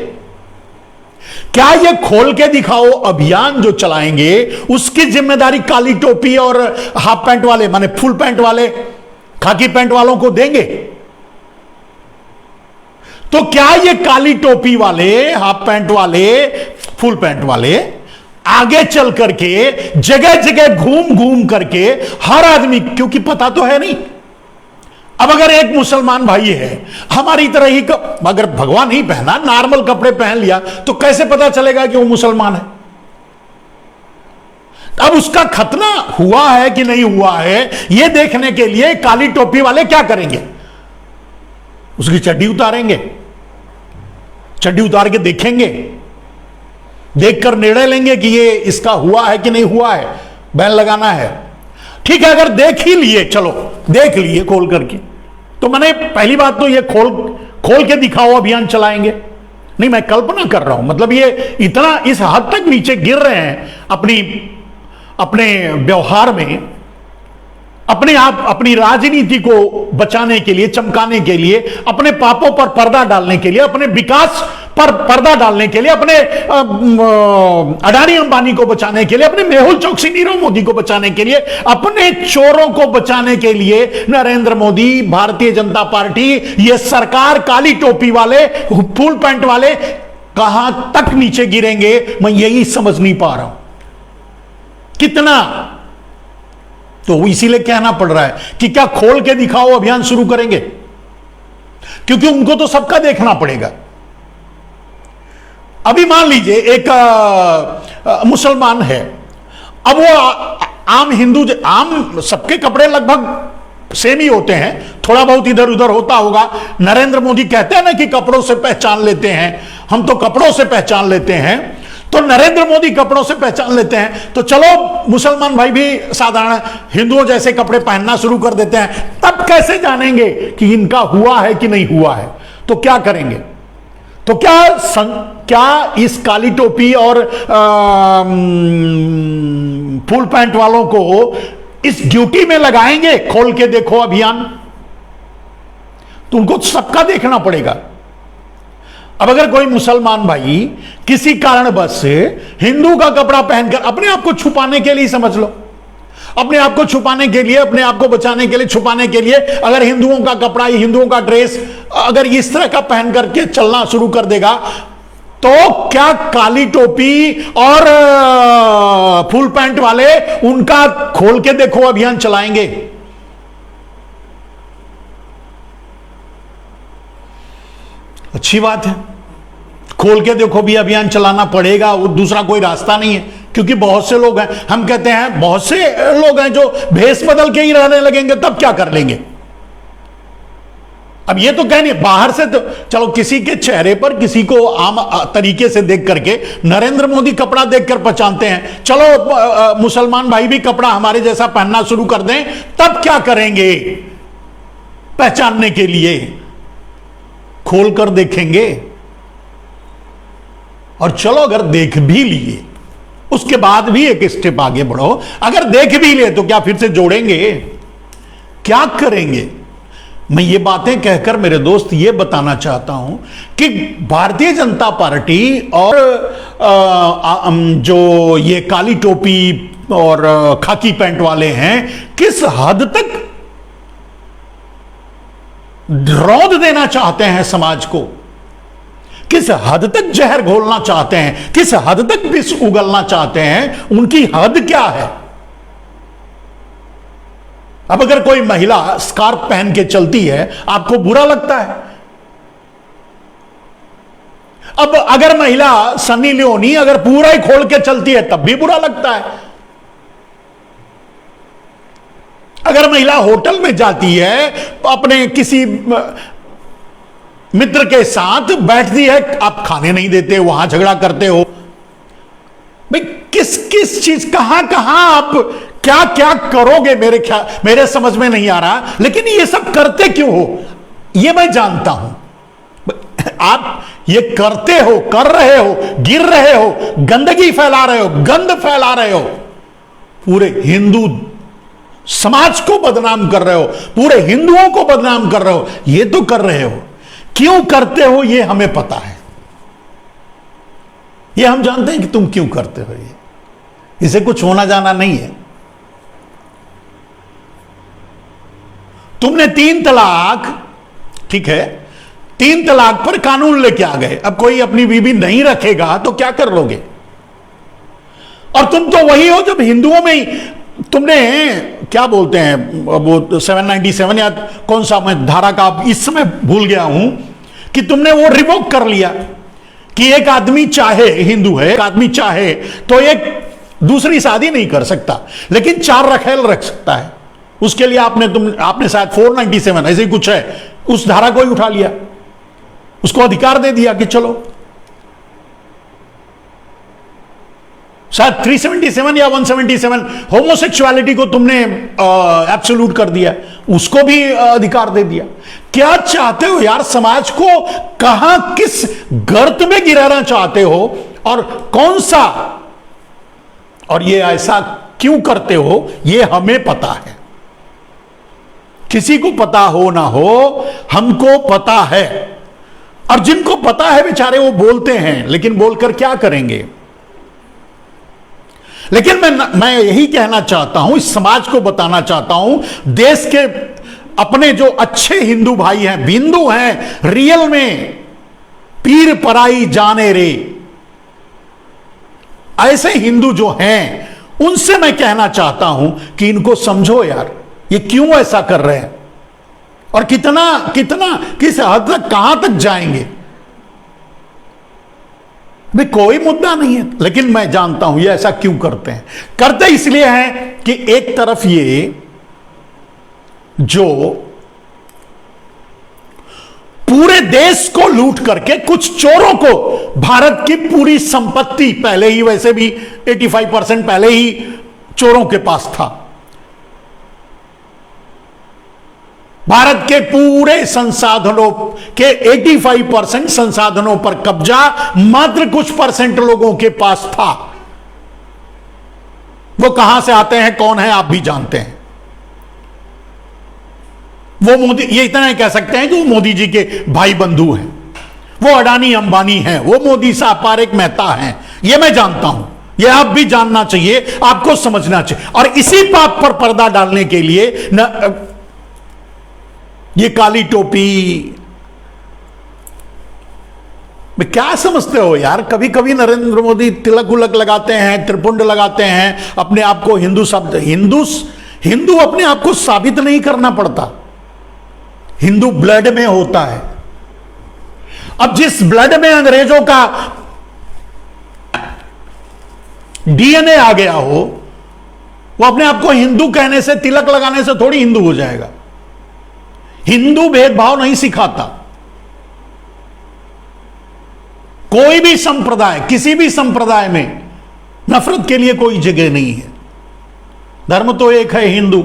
क्या ये खोल के दिखाओ अभियान जो चलाएंगे उसकी जिम्मेदारी काली टोपी और हाफ पैंट वाले, माने फुल पैंट वाले, खाकी पैंट वालों को देंगे। तो क्या ये काली टोपी वाले, हाफ पैंट वाले, फुल पैंट वाले आगे चल करके जगह जगह घूम घूम करके हर आदमी, क्योंकि पता तो है नहीं, अब अगर एक मुसलमान भाई है हमारी तरह ही, अगर भगवान ही पहना, नॉर्मल कपड़े पहन लिया, तो कैसे पता चलेगा कि वो मुसलमान है। अब उसका खतना हुआ है कि नहीं हुआ है यह देखने के लिए काली टोपी वाले क्या करेंगे, उसकी चड्डी उतारेंगे, चड्डी उतार के देखेंगे, देखकर निर्णय लेंगे कि ये इसका हुआ है कि नहीं हुआ है, बैन लगाना है। ठीक है, अगर देख ही लिए, चलो देख लिए खोल करके, तो मैंने पहली बात तो ये खोल के दिखाओ अभियान चलाएंगे। नहीं, मैं कल्पना कर रहा हूं, मतलब ये इतना इस हद तक नीचे गिर रहे हैं अपने व्यवहार में, अपने आप अपनी राजनीति को बचाने के लिए, चमकाने के लिए, अपने पापों पर पर्दा डालने के लिए, अपने विकास पर पर्दा डालने के लिए, अपने अडानी अंबानी को बचाने के लिए, अपने मेहुल चोकसी, नीरव मोदी को बचाने के लिए, अपने चोरों को बचाने के लिए नरेंद्र मोदी, भारतीय जनता पार्टी, ये सरकार, काली टोपी वाले, फुल पैंट वाले कहां तक नीचे गिरेंगे, मैं यही समझ नहीं पा रहा हूं कितना। तो इसीलिए कहना पड़ रहा है कि क्या खोल के दिखाओ अभियान शुरू करेंगे, क्योंकि उनको तो सबका देखना पड़ेगा। अभी मान लीजिए एक मुसलमान है, अब वो आम हिंदू, आम सबके कपड़े लगभग सेम ही होते हैं, थोड़ा बहुत इधर उधर होता होगा। नरेंद्र मोदी कहते हैं ना कि कपड़ों से पहचान लेते हैं, हम तो कपड़ों से पहचान लेते हैं, तो नरेंद्र मोदी कपड़ों से पहचान लेते हैं, तो चलो मुसलमान भाई भी साधारण हिंदुओं जैसे कपड़े पहनना शुरू कर देते हैं। तब कैसे जानेंगे कि इनका हुआ है कि नहीं हुआ है। तो क्या करेंगे, तो क्या इस काली टोपी और फुल पैंट वालों को इस ड्यूटी में लगाएंगे, खोल के देखो अभियान, तो उनको सबका देखना पड़ेगा। अब अगर कोई मुसलमान भाई किसी कारणवश से हिंदू का कपड़ा पहनकर, अपने आप को छुपाने के लिए समझ लो, अपने आप को छुपाने के लिए, अपने आप को बचाने के लिए, छुपाने के लिए, अगर हिंदुओं का कपड़ा, हिंदुओं का ड्रेस अगर इस तरह का पहन करके चलना शुरू कर देगा, तो क्या काली टोपी और फुल पैंट वाले उनका खोल के देखो अभियान चलाएंगे। अच्छी बात है, खोल के देखो भी अभियान चलाना पड़ेगा, वो दूसरा कोई रास्ता नहीं है, क्योंकि बहुत से लोग हैं, हम कहते हैं बहुत से लोग हैं जो भेष बदल के ही रहने लगेंगे, तब क्या कर लेंगे। अब ये तो कहने बाहर से तो चलो किसी के चेहरे पर किसी को आम तरीके से देख करके नरेंद्र मोदी कपड़ा देखकर पहचानते हैं, चलो मुसलमान भाई भी कपड़ा हमारे जैसा पहनना शुरू कर दें, तब क्या करेंगे। पहचानने के लिए खोलकर देखेंगे? और चलो अगर देख भी लिए, उसके बाद भी एक स्टेप आगे बढ़ो। अगर देख भी लिए तो क्या फिर से जोड़ेंगे? क्या करेंगे? मैं ये बातें कहकर मेरे दोस्त ये बताना चाहता हूं कि भारतीय जनता पार्टी और जो ये काली टोपी और खाकी पैंट वाले हैं, किस हद तक रौंद देना चाहते हैं समाज को, किस हद तक जहर घोलना चाहते हैं, किस हद तक विष उगलना चाहते हैं, उनकी हद क्या है? अब अगर कोई महिला स्कार्फ पहन के चलती है, आपको बुरा लगता है? अब अगर महिला सन्नी लियोनी अगर पूरा ही खोल के चलती है, तब भी बुरा लगता है। अगर महिला होटल में जाती है, अपने किसी मित्र के साथ बैठती है, आप खाने नहीं देते, वहां झगड़ा करते हो, भाई किस किस चीज, कहां कहां आप क्या क्या करोगे? मेरे समझ में नहीं आ रहा। लेकिन ये सब करते क्यों हो, ये मैं जानता हूं। आप ये करते हो, कर रहे हो, गिर रहे हो, गंदगी फैला रहे हो, गंद फैला रहे हो, पूरे हिंदू समाज को बदनाम कर रहे हो, पूरे हिंदुओं को बदनाम कर रहे हो। ये तो कर रहे हो, क्यों करते हो ये हमें पता है, ये हम जानते हैं कि तुम क्यों करते हो। ये इसे कुछ होना जाना नहीं है। तुमने 3 तलाक, ठीक है, 3 तलाक पर कानून लेके आ गए। अब कोई अपनी बीवी नहीं रखेगा तो क्या कर लोगे? और तुम तो वही हो जब हिंदुओं में ही तुमने क्या बोलते हैं वो 797 या कौन सा, मैं धारा का इस समय भूल गया हूं, कि तुमने वो रिवोक कर लिया कि एक आदमी चाहे, हिंदू है, एक आदमी चाहे तो एक दूसरी शादी नहीं कर सकता, लेकिन 4 रखेल रख सकता है। उसके लिए आपने शायद 497 ऐसे ही कुछ है, उस धारा को ही उठा लिया, उसको अधिकार दे दिया कि चलो, शायद 377 या 177 होमोसेक्सुअलिटी को तुमने एब्सोल्यूट कर दिया, उसको भी अधिकार दे दिया। क्या चाहते हो यार? समाज को कहां, किस गर्त में गिराना चाहते हो और कौन सा, और ये ऐसा क्यों करते हो ये हमें पता है। किसी को पता हो ना हो, हमको पता है। और जिनको पता है बेचारे वो बोलते हैं, लेकिन बोलकर क्या करेंगे? लेकिन मैं यही कहना चाहता हूं, इस समाज को बताना चाहता हूं, देश के अपने जो अच्छे हिंदू भाई हैं, बिंदु हैं, रियल में पीर पराई जाने रे, ऐसे हिंदू जो हैं, उनसे मैं कहना चाहता हूं कि इनको समझो यार, ये क्यों ऐसा कर रहे हैं और कितना कितना किस हद तक, कहां तक जाएंगे। भाई कोई मुद्दा नहीं है, लेकिन मैं जानता हूं ये ऐसा क्यों करते हैं। करते इसलिए हैं कि एक तरफ ये जो पूरे देश को लूट करके कुछ चोरों को भारत की पूरी संपत्ति, पहले ही वैसे भी 85% पहले ही चोरों के पास था, भारत के पूरे संसाधनों के 85% संसाधनों पर कब्जा मात्र कुछ % लोगों के पास था। वो कहां से आते हैं, कौन है, आप भी जानते हैं। वो मोदी, ये इतना ही कह सकते हैं कि वो मोदी जी के भाई बंधु हैं, वो अडानी अंबानी हैं, वो मोदी साहब पारेख मेहता हैं, ये मैं जानता हूं। ये आप भी जानना चाहिए, आपको समझना चाहिए। और इसी पाप पर पर्दा डालने के लिए न ये काली टोपी में क्या समझते हो यार? कभी कभी नरेंद्र मोदी तिलक उलक लगाते हैं, त्रिपुंड लगाते हैं, अपने आप को हिंदू शब्द, हिंदू अपने आप को साबित नहीं करना पड़ता, हिंदू ब्लड में होता है। अब जिस ब्लड में अंग्रेजों का डीएनए आ गया हो, वो अपने आप को हिंदू कहने से, तिलक लगाने से थोड़ी हिंदू हो जाएगा। हिंदू भेदभाव नहीं सिखाता। कोई भी संप्रदाय, किसी भी संप्रदाय में नफरत के लिए कोई जगह नहीं है। धर्म तो एक है, हिंदू।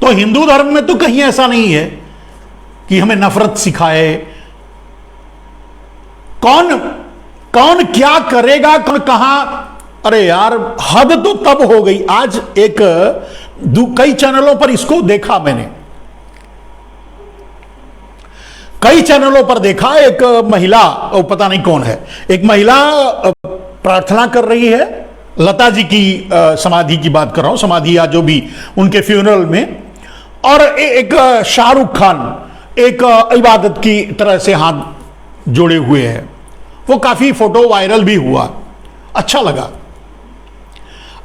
तो हिंदू धर्म में तो कहीं ऐसा नहीं है कि हमें नफरत सिखाए। कौन कौन क्या करेगा, कौन कहां। अरे यार, हद तो तब हो गई। आज कई चैनलों पर इसको देखा मैंने, कई चैनलों पर देखा। एक महिला, पता नहीं कौन है, एक महिला प्रार्थना कर रही है, लता जी की समाधि की बात कर रहा हूं, समाधि या जो भी उनके फ्यूनरल में, और एक शाहरुख खान एक इबादत की तरह से हाथ जोड़े हुए हैं। वो काफी फोटो वायरल भी हुआ, अच्छा लगा।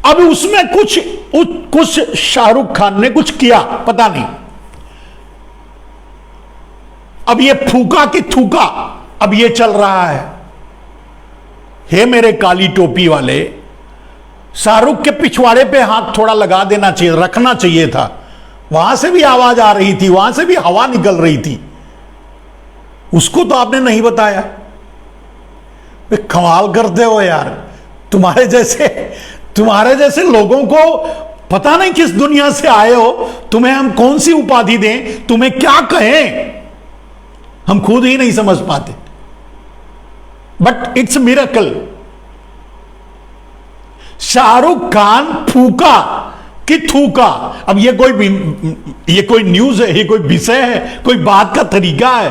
अब उसमें कुछ शाहरुख खान ने कुछ किया, पता नहीं। अब ये फूका कि थूका, अब ये चल रहा है। हे मेरे काली टोपी वाले, शाहरुख के पिछवाड़े पे हाथ थोड़ा लगा देना चाहिए, रखना चाहिए था। वहां से भी आवाज आ रही थी, वहां से भी हवा निकल रही थी, उसको तो आपने नहीं बताया। कमाल करते हो यार, तुम्हारे जैसे लोगों को पता नहीं किस दुनिया से आए हो। तुम्हें हम कौन सी उपाधि दें, तुम्हें क्या कहें, हम खुद ही नहीं समझ पाते। But it's miracle. Shahrukh Khan फूका कि थूका। अब ये कोई न्यूज है, ये कोई विषय है, कोई बात का तरीका है?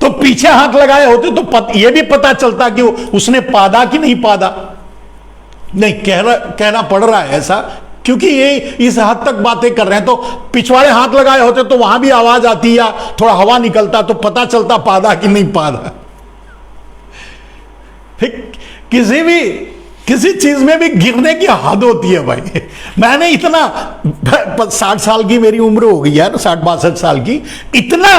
तो पीछे हाथ लगाए होते तो ये भी पता चलता कि उसने पादा कि नहीं पादा। नहीं, कहना पड़ रहा है ऐसा, क्योंकि ये इस हद तक बातें कर रहे हैं। तो पिछवाड़े हाथ लगाए होते तो वहां भी आवाज आती या थोड़ा हवा निकलता तो पता चलता पादा कि नहीं पादा। किसी चीज में भी गिरने की हद होती है भाई। मैंने इतना 60 साल की मेरी उम्र हो गई है, 60-62 साल की, इतना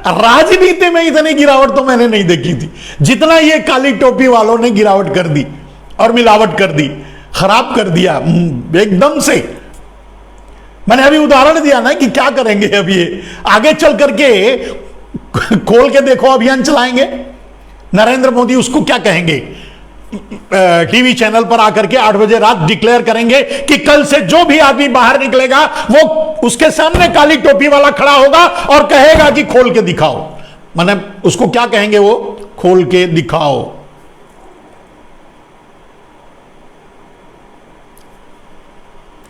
राजनीति में इतनी गिरावट तो मैंने नहीं देखी थी जितना ये काली टोपी वालों ने गिरावट कर दी और मिलावट कर दी, खराब कर दिया एकदम से। मैंने अभी उदाहरण दिया ना कि क्या करेंगे। अब ये आगे चल करके खोल के देखो अभियान चलाएंगे, नरेंद्र मोदी उसको क्या कहेंगे, टीवी चैनल पर आकर के 8 बजे रात डिक्लेयर करेंगे कि कल से जो भी आदमी बाहर निकलेगा वो उसके सामने काली टोपी वाला खड़ा होगा और कहेगा कि खोल के दिखाओ। मतलब उसको क्या कहेंगे वो, खोल के दिखाओ।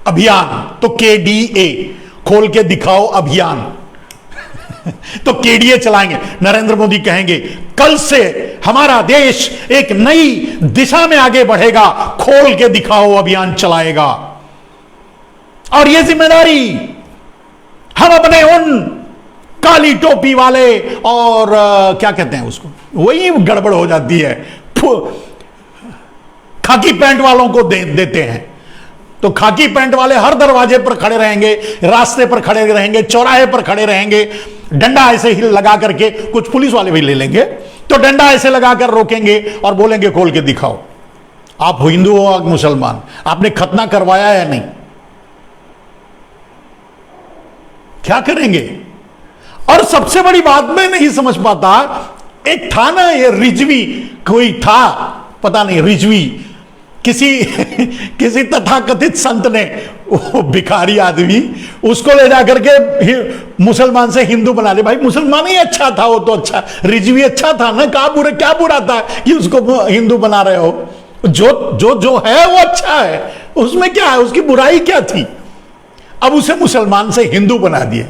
अभियान तो KDA, खोल के दिखाओ अभियान। तो KDA चलाएंगे। नरेंद्र मोदी कहेंगे कल से हमारा देश एक नई दिशा में आगे बढ़ेगा, खोल के दिखाओ अभियान चलाएगा। और यह जिम्मेदारी हम अपने उन काली टोपी वाले और क्या कहते हैं उसको, वही गड़बड़ हो जाती है, खाकी पैंट वालों को देते हैं। तो खाकी पैंट वाले हर दरवाजे पर खड़े रहेंगे, रास्ते पर खड़े रहेंगे, चौराहे पर खड़े रहेंगे, डंडा ऐसे ही लगा करके, कुछ पुलिस वाले भी ले लेंगे तो डंडा ऐसे लगाकर रोकेंगे और बोलेंगे खोल के दिखाओ। आप हिंदू हो मुसलमान, आपने खतना करवाया या नहीं, क्या करेंगे? और सबसे बड़ी बात मैं नहीं समझ पाता, एक था ना ये रिजवी, कोई था पता नहीं रिजवी, किसी तथाकथित संत ने, वो भिखारी आदमी, उसको ले जाकर के मुसलमान से हिंदू बना ले। भाई मुसलमान ही अच्छा था, वो तो अच्छा, रिजवी अच्छा था ना, क्या बुरा था कि उसको हिंदू बना रहे हो? जो है वो अच्छा है, उसमें क्या है, उसकी बुराई क्या थी? अब उसे मुसलमान से हिंदू बना दिए।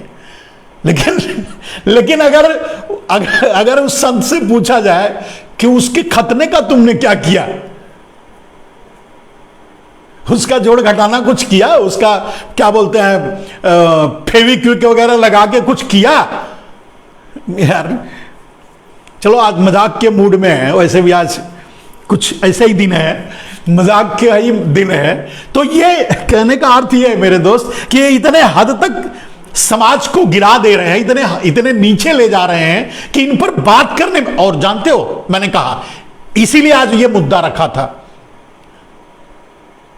लेकिन अगर उस संत से पूछा जाए कि उसके खतने का तुमने क्या किया, उसका जोड़ घटाना कुछ किया, उसका क्या बोलते हैं फेविक्विक वगैरह लगा के कुछ किया? यार चलो आज मजाक के मूड में है, वैसे भी आज कुछ ऐसा ही दिन है, मजाक के ही दिन है। तो ये कहने का अर्थ ये है मेरे दोस्त कि ये इतने हद तक समाज को गिरा दे रहे हैं, इतने नीचे ले जा रहे हैं कि इन पर बात करने। और जानते हो, मैंने कहा इसीलिए आज ये मुद्दा रखा था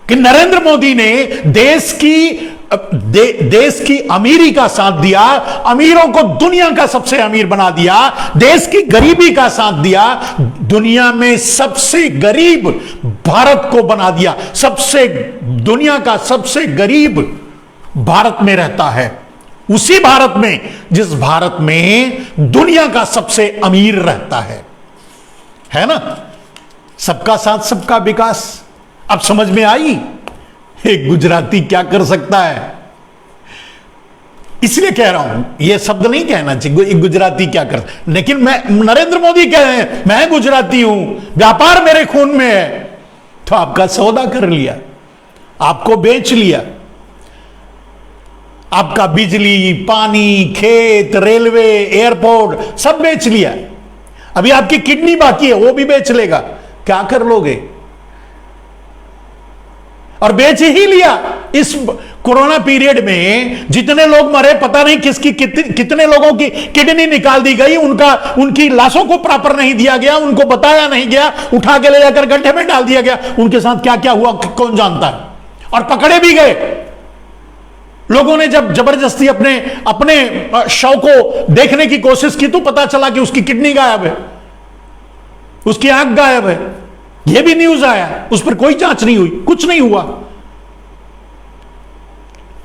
कि नरेंद्र मोदी ने देश की अमीरी का साथ दिया, अमीरों को दुनिया का सबसे अमीर बना दिया, देश की गरीबी का साथ दिया, दुनिया में सबसे गरीब भारत को बना दिया। दुनिया का सबसे गरीब भारत में रहता है, उसी भारत में जिस भारत में दुनिया का सबसे अमीर रहता है ना। सबका साथ सबका विकास। अब समझ में आई एक गुजराती क्या कर सकता है। इसलिए कह रहा हूं, यह शब्द नहीं कहना चाहिए गुजराती क्या कर, लेकिन मैं नरेंद्र मोदी कह रहे हैं मैं गुजराती हूं, व्यापार मेरे खून में है, तो आपका सौदा कर लिया, आपको बेच लिया, आपका बिजली, पानी, खेत, रेलवे, एयरपोर्ट सब बेच लिया। अभी आपकी किडनी बाकी है, वो भी बेच लेगा। क्या कर लोगे? और बेच ही लिया। इस कोरोना पीरियड में जितने लोग मरे, पता नहीं किसकी कितने लोगों की किडनी निकाल दी गई, उनकी लाशों को प्रॉपर नहीं दिया गया, उनको बताया नहीं गया, उठा के ले जाकर गड्ढे में डाल दिया गया। उनके साथ क्या क्या हुआ कौन जानता है। और पकड़े भी गए। लोगों ने जब जबरदस्ती अपने शव को देखने की कोशिश की तो पता चला कि उसकी किडनी गायब है, उसकी आंख गायब है। यह भी न्यूज आया, उस पर कोई जांच नहीं हुई, कुछ नहीं हुआ,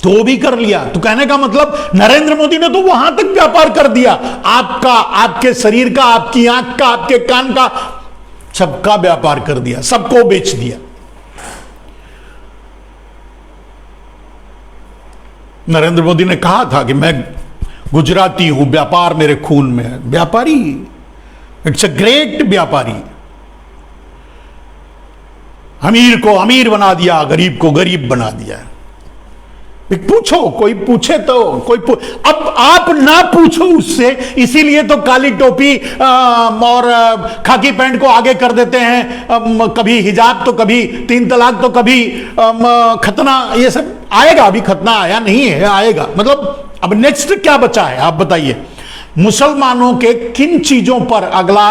तो वो भी कर लिया। तो कहने का मतलब नरेंद्र मोदी ने तो वहां तक व्यापार कर दिया, आपका, आपके शरीर का, आपकी आंख का, आपके कान का, सबका व्यापार कर दिया, सबको बेच दिया। नरेंद्र मोदी ने कहा था कि मैं गुजराती हूं, व्यापार मेरे खून में है। व्यापारी, इट्स अ ग्रेट व्यापारी। अमीर को अमीर बना दिया, गरीब को गरीब बना दिया। पूछो, कोई पूछे तो अब आप ना पूछो उससे, इसीलिए तो काली टोपी और खाकी पैंट को आगे कर देते हैं। कभी हिजाब तो कभी 3 तलाक तो कभी खतना, ये सब आएगा। अभी खतना आया नहीं है, आएगा। मतलब अब नेक्स्ट क्या बचा है आप बताइए। मुसलमानों के किन चीजों पर अगला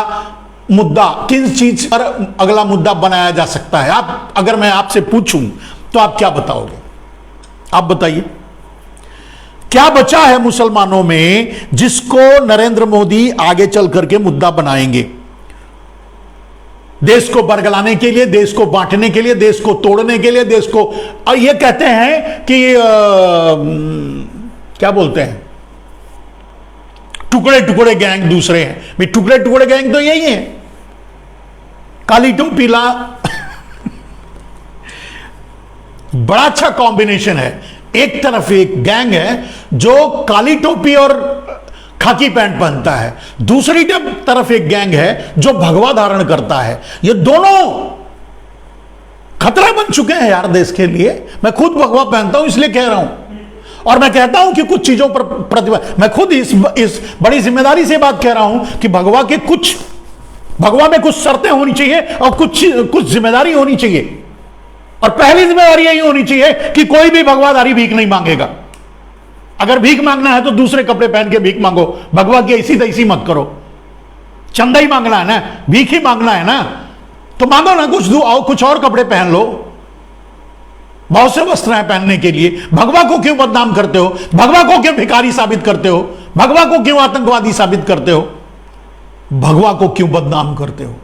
मुद्दा, किन चीज पर अगला मुद्दा बनाया जा सकता है? आप, अगर मैं आपसे पूछूं तो आप क्या बताओगे? आप बताइए क्या बचा है मुसलमानों में जिसको नरेंद्र मोदी आगे चल करके मुद्दा बनाएंगे? देश को बरगलाने के लिए, देश को बांटने के लिए, देश को तोड़ने के लिए, देश को, और ये कहते हैं कि क्या बोलते हैं, टुकड़े टुकड़े गैंग दूसरे हैं। भाई टुकड़े टुकड़े गैंग तो यही है, काली टोपीला। बड़ा अच्छा कॉम्बिनेशन है। एक तरफ एक गैंग है जो काली टोपी और खाकी पैंट पहनता है, दूसरी तरफ एक गैंग है जो भगवा धारण करता है। ये दोनों खतरा बन चुके हैं यार देश के लिए। मैं खुद भगवा पहनता हूं, इसलिए कह रहा हूं। और मैं कहता हूं कि कुछ चीजों पर प्रतिबंध, मैं खुद इस बड़ी जिम्मेदारी से बात कह रहा हूं कि भगवा में कुछ शर्तें होनी चाहिए और कुछ जिम्मेदारी होनी चाहिए। और पहली जिम्मेदारी यही होनी चाहिए कि कोई भी भगवाधारी भीख नहीं मांगेगा। अगर भीख मांगना है तो दूसरे कपड़े पहन के भीख मांगो, भगवा की ऐसी तैसी मत करो। चंदा ही मांगना है ना, भीख ही मांगना है ना, तो मांगो ना, कुछ दो, आओ कुछ और कपड़े पहन लो। बहुत से वस्त्र हैं पहनने के लिए। भगवा को क्यों बदनाम करते हो? भगवा को क्यों भिखारी साबित करते हो? भगवा को क्यों आतंकवादी साबित करते हो? भगवा को क्यों बदनाम करते हो?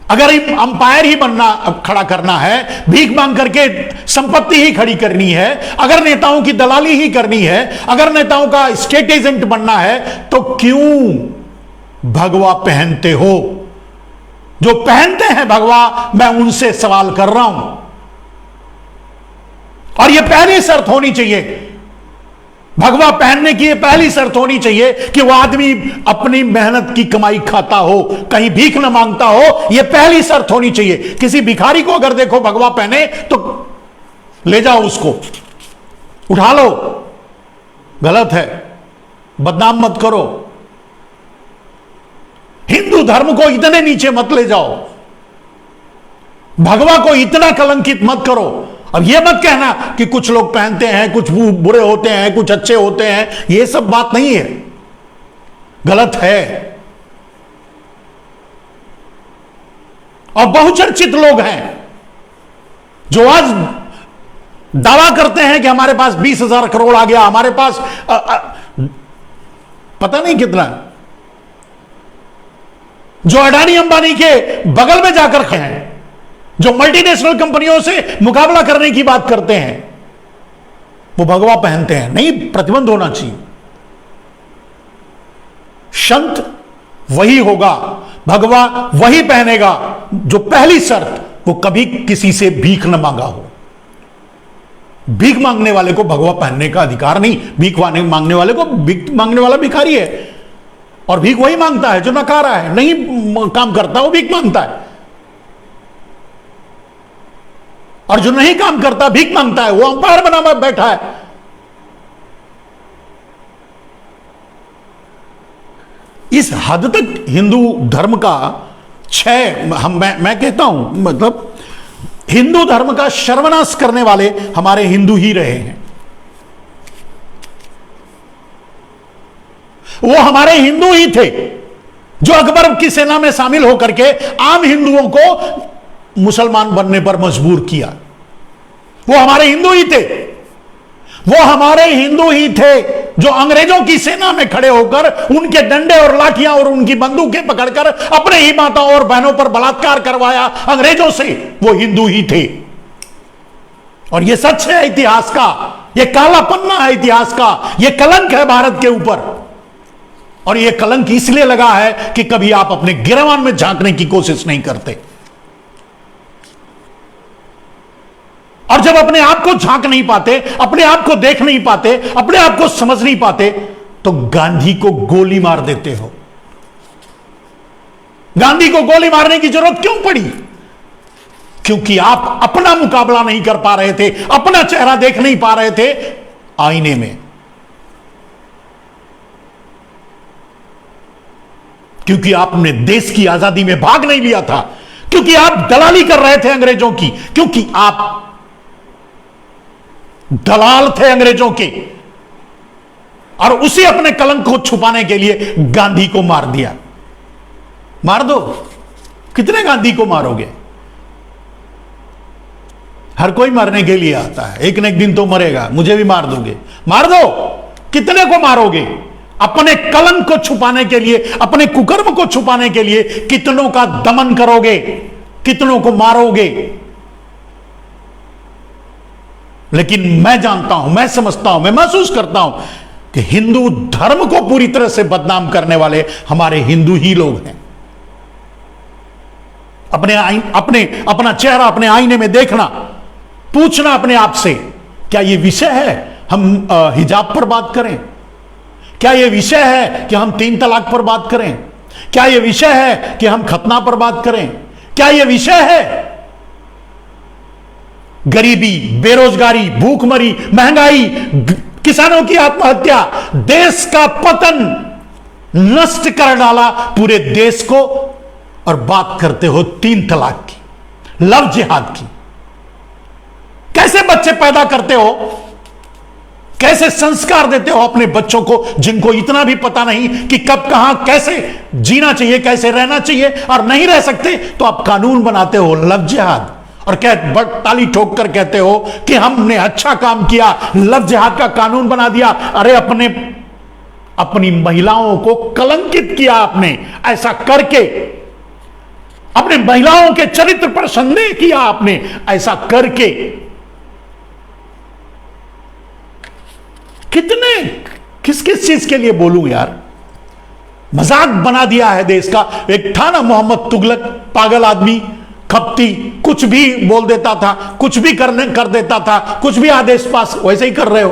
अगर अंपायर ही बनना, खड़ा करना है, भीख मांग करके संपत्ति ही खड़ी करनी है, अगर नेताओं की दलाली ही करनी है, अगर नेताओं का स्टेट एजेंट बनना है, तो क्यों भगवा पहनते हो? जो पहनते हैं भगवा, मैं उनसे सवाल कर रहा हूं। और यह पहली शर्त होनी चाहिए, भगवा पहनने की यह पहली शर्त होनी चाहिए कि वह आदमी अपनी मेहनत की कमाई खाता हो, कहीं भीख न मांगता हो। यह पहली शर्त होनी चाहिए। किसी भिखारी को अगर देखो भगवा पहने तो ले जाओ, उसको उठा लो, गलत है, बदनाम मत करो। हिंदू धर्म को इतने नीचे मत ले जाओ, भगवा को इतना कलंकित मत करो। अब यह मत कहना कि कुछ लोग पहनते हैं, कुछ बुरे होते हैं, कुछ अच्छे होते हैं। यह सब बात नहीं है, गलत है। और बहुचर्चित लोग हैं जो आज दावा करते हैं कि हमारे पास 20,000 करोड़ आ गया, हमारे पास पता नहीं कितना, जो अडानी अंबानी के बगल में जाकर खड़े हैं, जो मल्टीनेशनल कंपनियों से मुकाबला करने की बात करते हैं, वो भगवा पहनते हैं, नहीं, प्रतिबंध होना चाहिए। संत वही होगा, भगवा वही पहनेगा जो पहली शर्त वो कभी किसी से भीख न मांगा हो। भीख मांगने वाले को भगवा पहनने का अधिकार नहीं। भीख मांगने वाले को, भीख मांगने वाला भिखारी है, और भीख वही मांगता है जो नकारा है, नहीं काम करता वो भीख मांगता है। और जो नहीं काम करता भीख मांगता है वो अंपायर बना बैठा है। इस हद तक हिंदू धर्म का मैं कहता हूं, मतलब हिंदू धर्म का सर्वनाश करने वाले हमारे हिंदू ही रहे हैं। वो हमारे हिंदू ही थे जो अकबर की सेना में शामिल होकर के आम हिंदुओं को मुसलमान बनने पर मजबूर किया। वो हमारे हिंदू ही थे। वो हमारे हिंदू ही थे जो अंग्रेजों की सेना में खड़े होकर उनके डंडे और लाठियां और उनकी बंदूकें पकड़कर अपने ही माताओं और बहनों पर बलात्कार करवाया अंग्रेजों से। वो हिंदू ही थे। और ये सच है इतिहास का, ये काला पन्ना है इतिहास का, ये कलंक है भारत के ऊपर। और ये कलंक इसलिए लगा है कि कभी आप अपने गिरवान में झांकने की कोशिश नहीं करते। और जब अपने आप को झांक नहीं पाते, अपने आप को देख नहीं पाते, अपने आप को समझ नहीं पाते, तो गांधी को गोली मार देते हो। गांधी को गोली मारने की जरूरत क्यों पड़ी? क्योंकि आप अपना मुकाबला नहीं कर पा रहे थे, अपना चेहरा देख नहीं पा रहे थे आईने में। क्योंकि आपने देश की आजादी में भाग नहीं लिया था, क्योंकि आप दलाली कर रहे थे अंग्रेजों की, क्योंकि आप दलाल थे अंग्रेजों के। और उसी अपने कलंक को छुपाने के लिए गांधी को मार दिया। मार दो, कितने गांधी को मारोगे? हर कोई मरने के लिए आता है, एक न एक दिन तो मरेगा। मुझे भी मार दोगे, मार दो। कितने को मारोगे? अपने कलंक को छुपाने के लिए, अपने कुकर्म को छुपाने के लिए कितनों का दमन करोगे, कितनों को मारोगे? लेकिन मैं जानता हूं, मैं समझता हूं, मैं महसूस करता हूं कि हिंदू धर्म को पूरी तरह से बदनाम करने वाले हमारे हिंदू ही लोग हैं। अपना चेहरा अपने आईने में देखना, पूछना अपने आप से, क्या यह विषय है हम हिजाब पर बात करें? क्या यह विषय है कि हम 3 तलाक पर बात करें? क्या यह विषय है कि हम खतना पर बात करें? क्या यह विषय है गरीबी, बेरोजगारी, भूखमरी, महंगाई, किसानों की आत्महत्या, देश का पतन, नष्ट कर डाला पूरे देश को, और बात करते हो 3 तलाक की, लव जिहाद की? कैसे बच्चे पैदा करते हो, कैसे संस्कार देते हो अपने बच्चों को, जिनको इतना भी पता नहीं कि कब कहां कैसे जीना चाहिए, कैसे रहना चाहिए, और नहीं रह सकते तो आप कानून बनाते हो लव जिहाद, और ताली ठोक कर कहते हो कि हमने अच्छा काम किया, लव जिहाद का कानून बना दिया। अरे अपनी महिलाओं को कलंकित किया आपने ऐसा करके, अपने महिलाओं के चरित्र पर संदेह किया आपने ऐसा करके। कितने किस किस चीज के लिए बोलूं यार? मजाक बना दिया है देश का। एक था ना मोहम्मद तुगलक, पागल आदमी, खपती, कुछ भी बोल देता था, कुछ भी कर देता था, कुछ भी आदेश पास, वैसे ही कर रहे हो।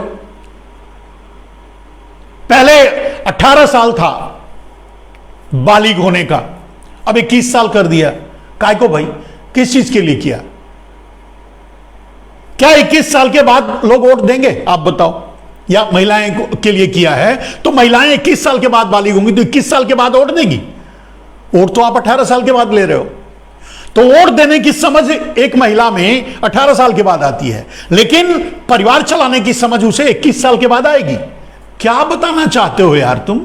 पहले 18 साल था बालिग होने का, अब 21 साल कर दिया। काय को भाई? किस चीज के लिए किया? क्या 21 साल के बाद लोग वोट देंगे? आप बताओ। या महिलाएं के लिए किया है तो महिलाएं 21 साल के बाद बालिग होंगी तो 21 साल के बाद वोट देंगी? वोट तो आप 18 साल के बाद ले रहे हो। तो वोट देने की समझ एक महिला में 18 साल के बाद आती है, लेकिन परिवार चलाने की समझ उसे 21 साल के बाद आएगी। क्या बताना चाहते हो यार तुम?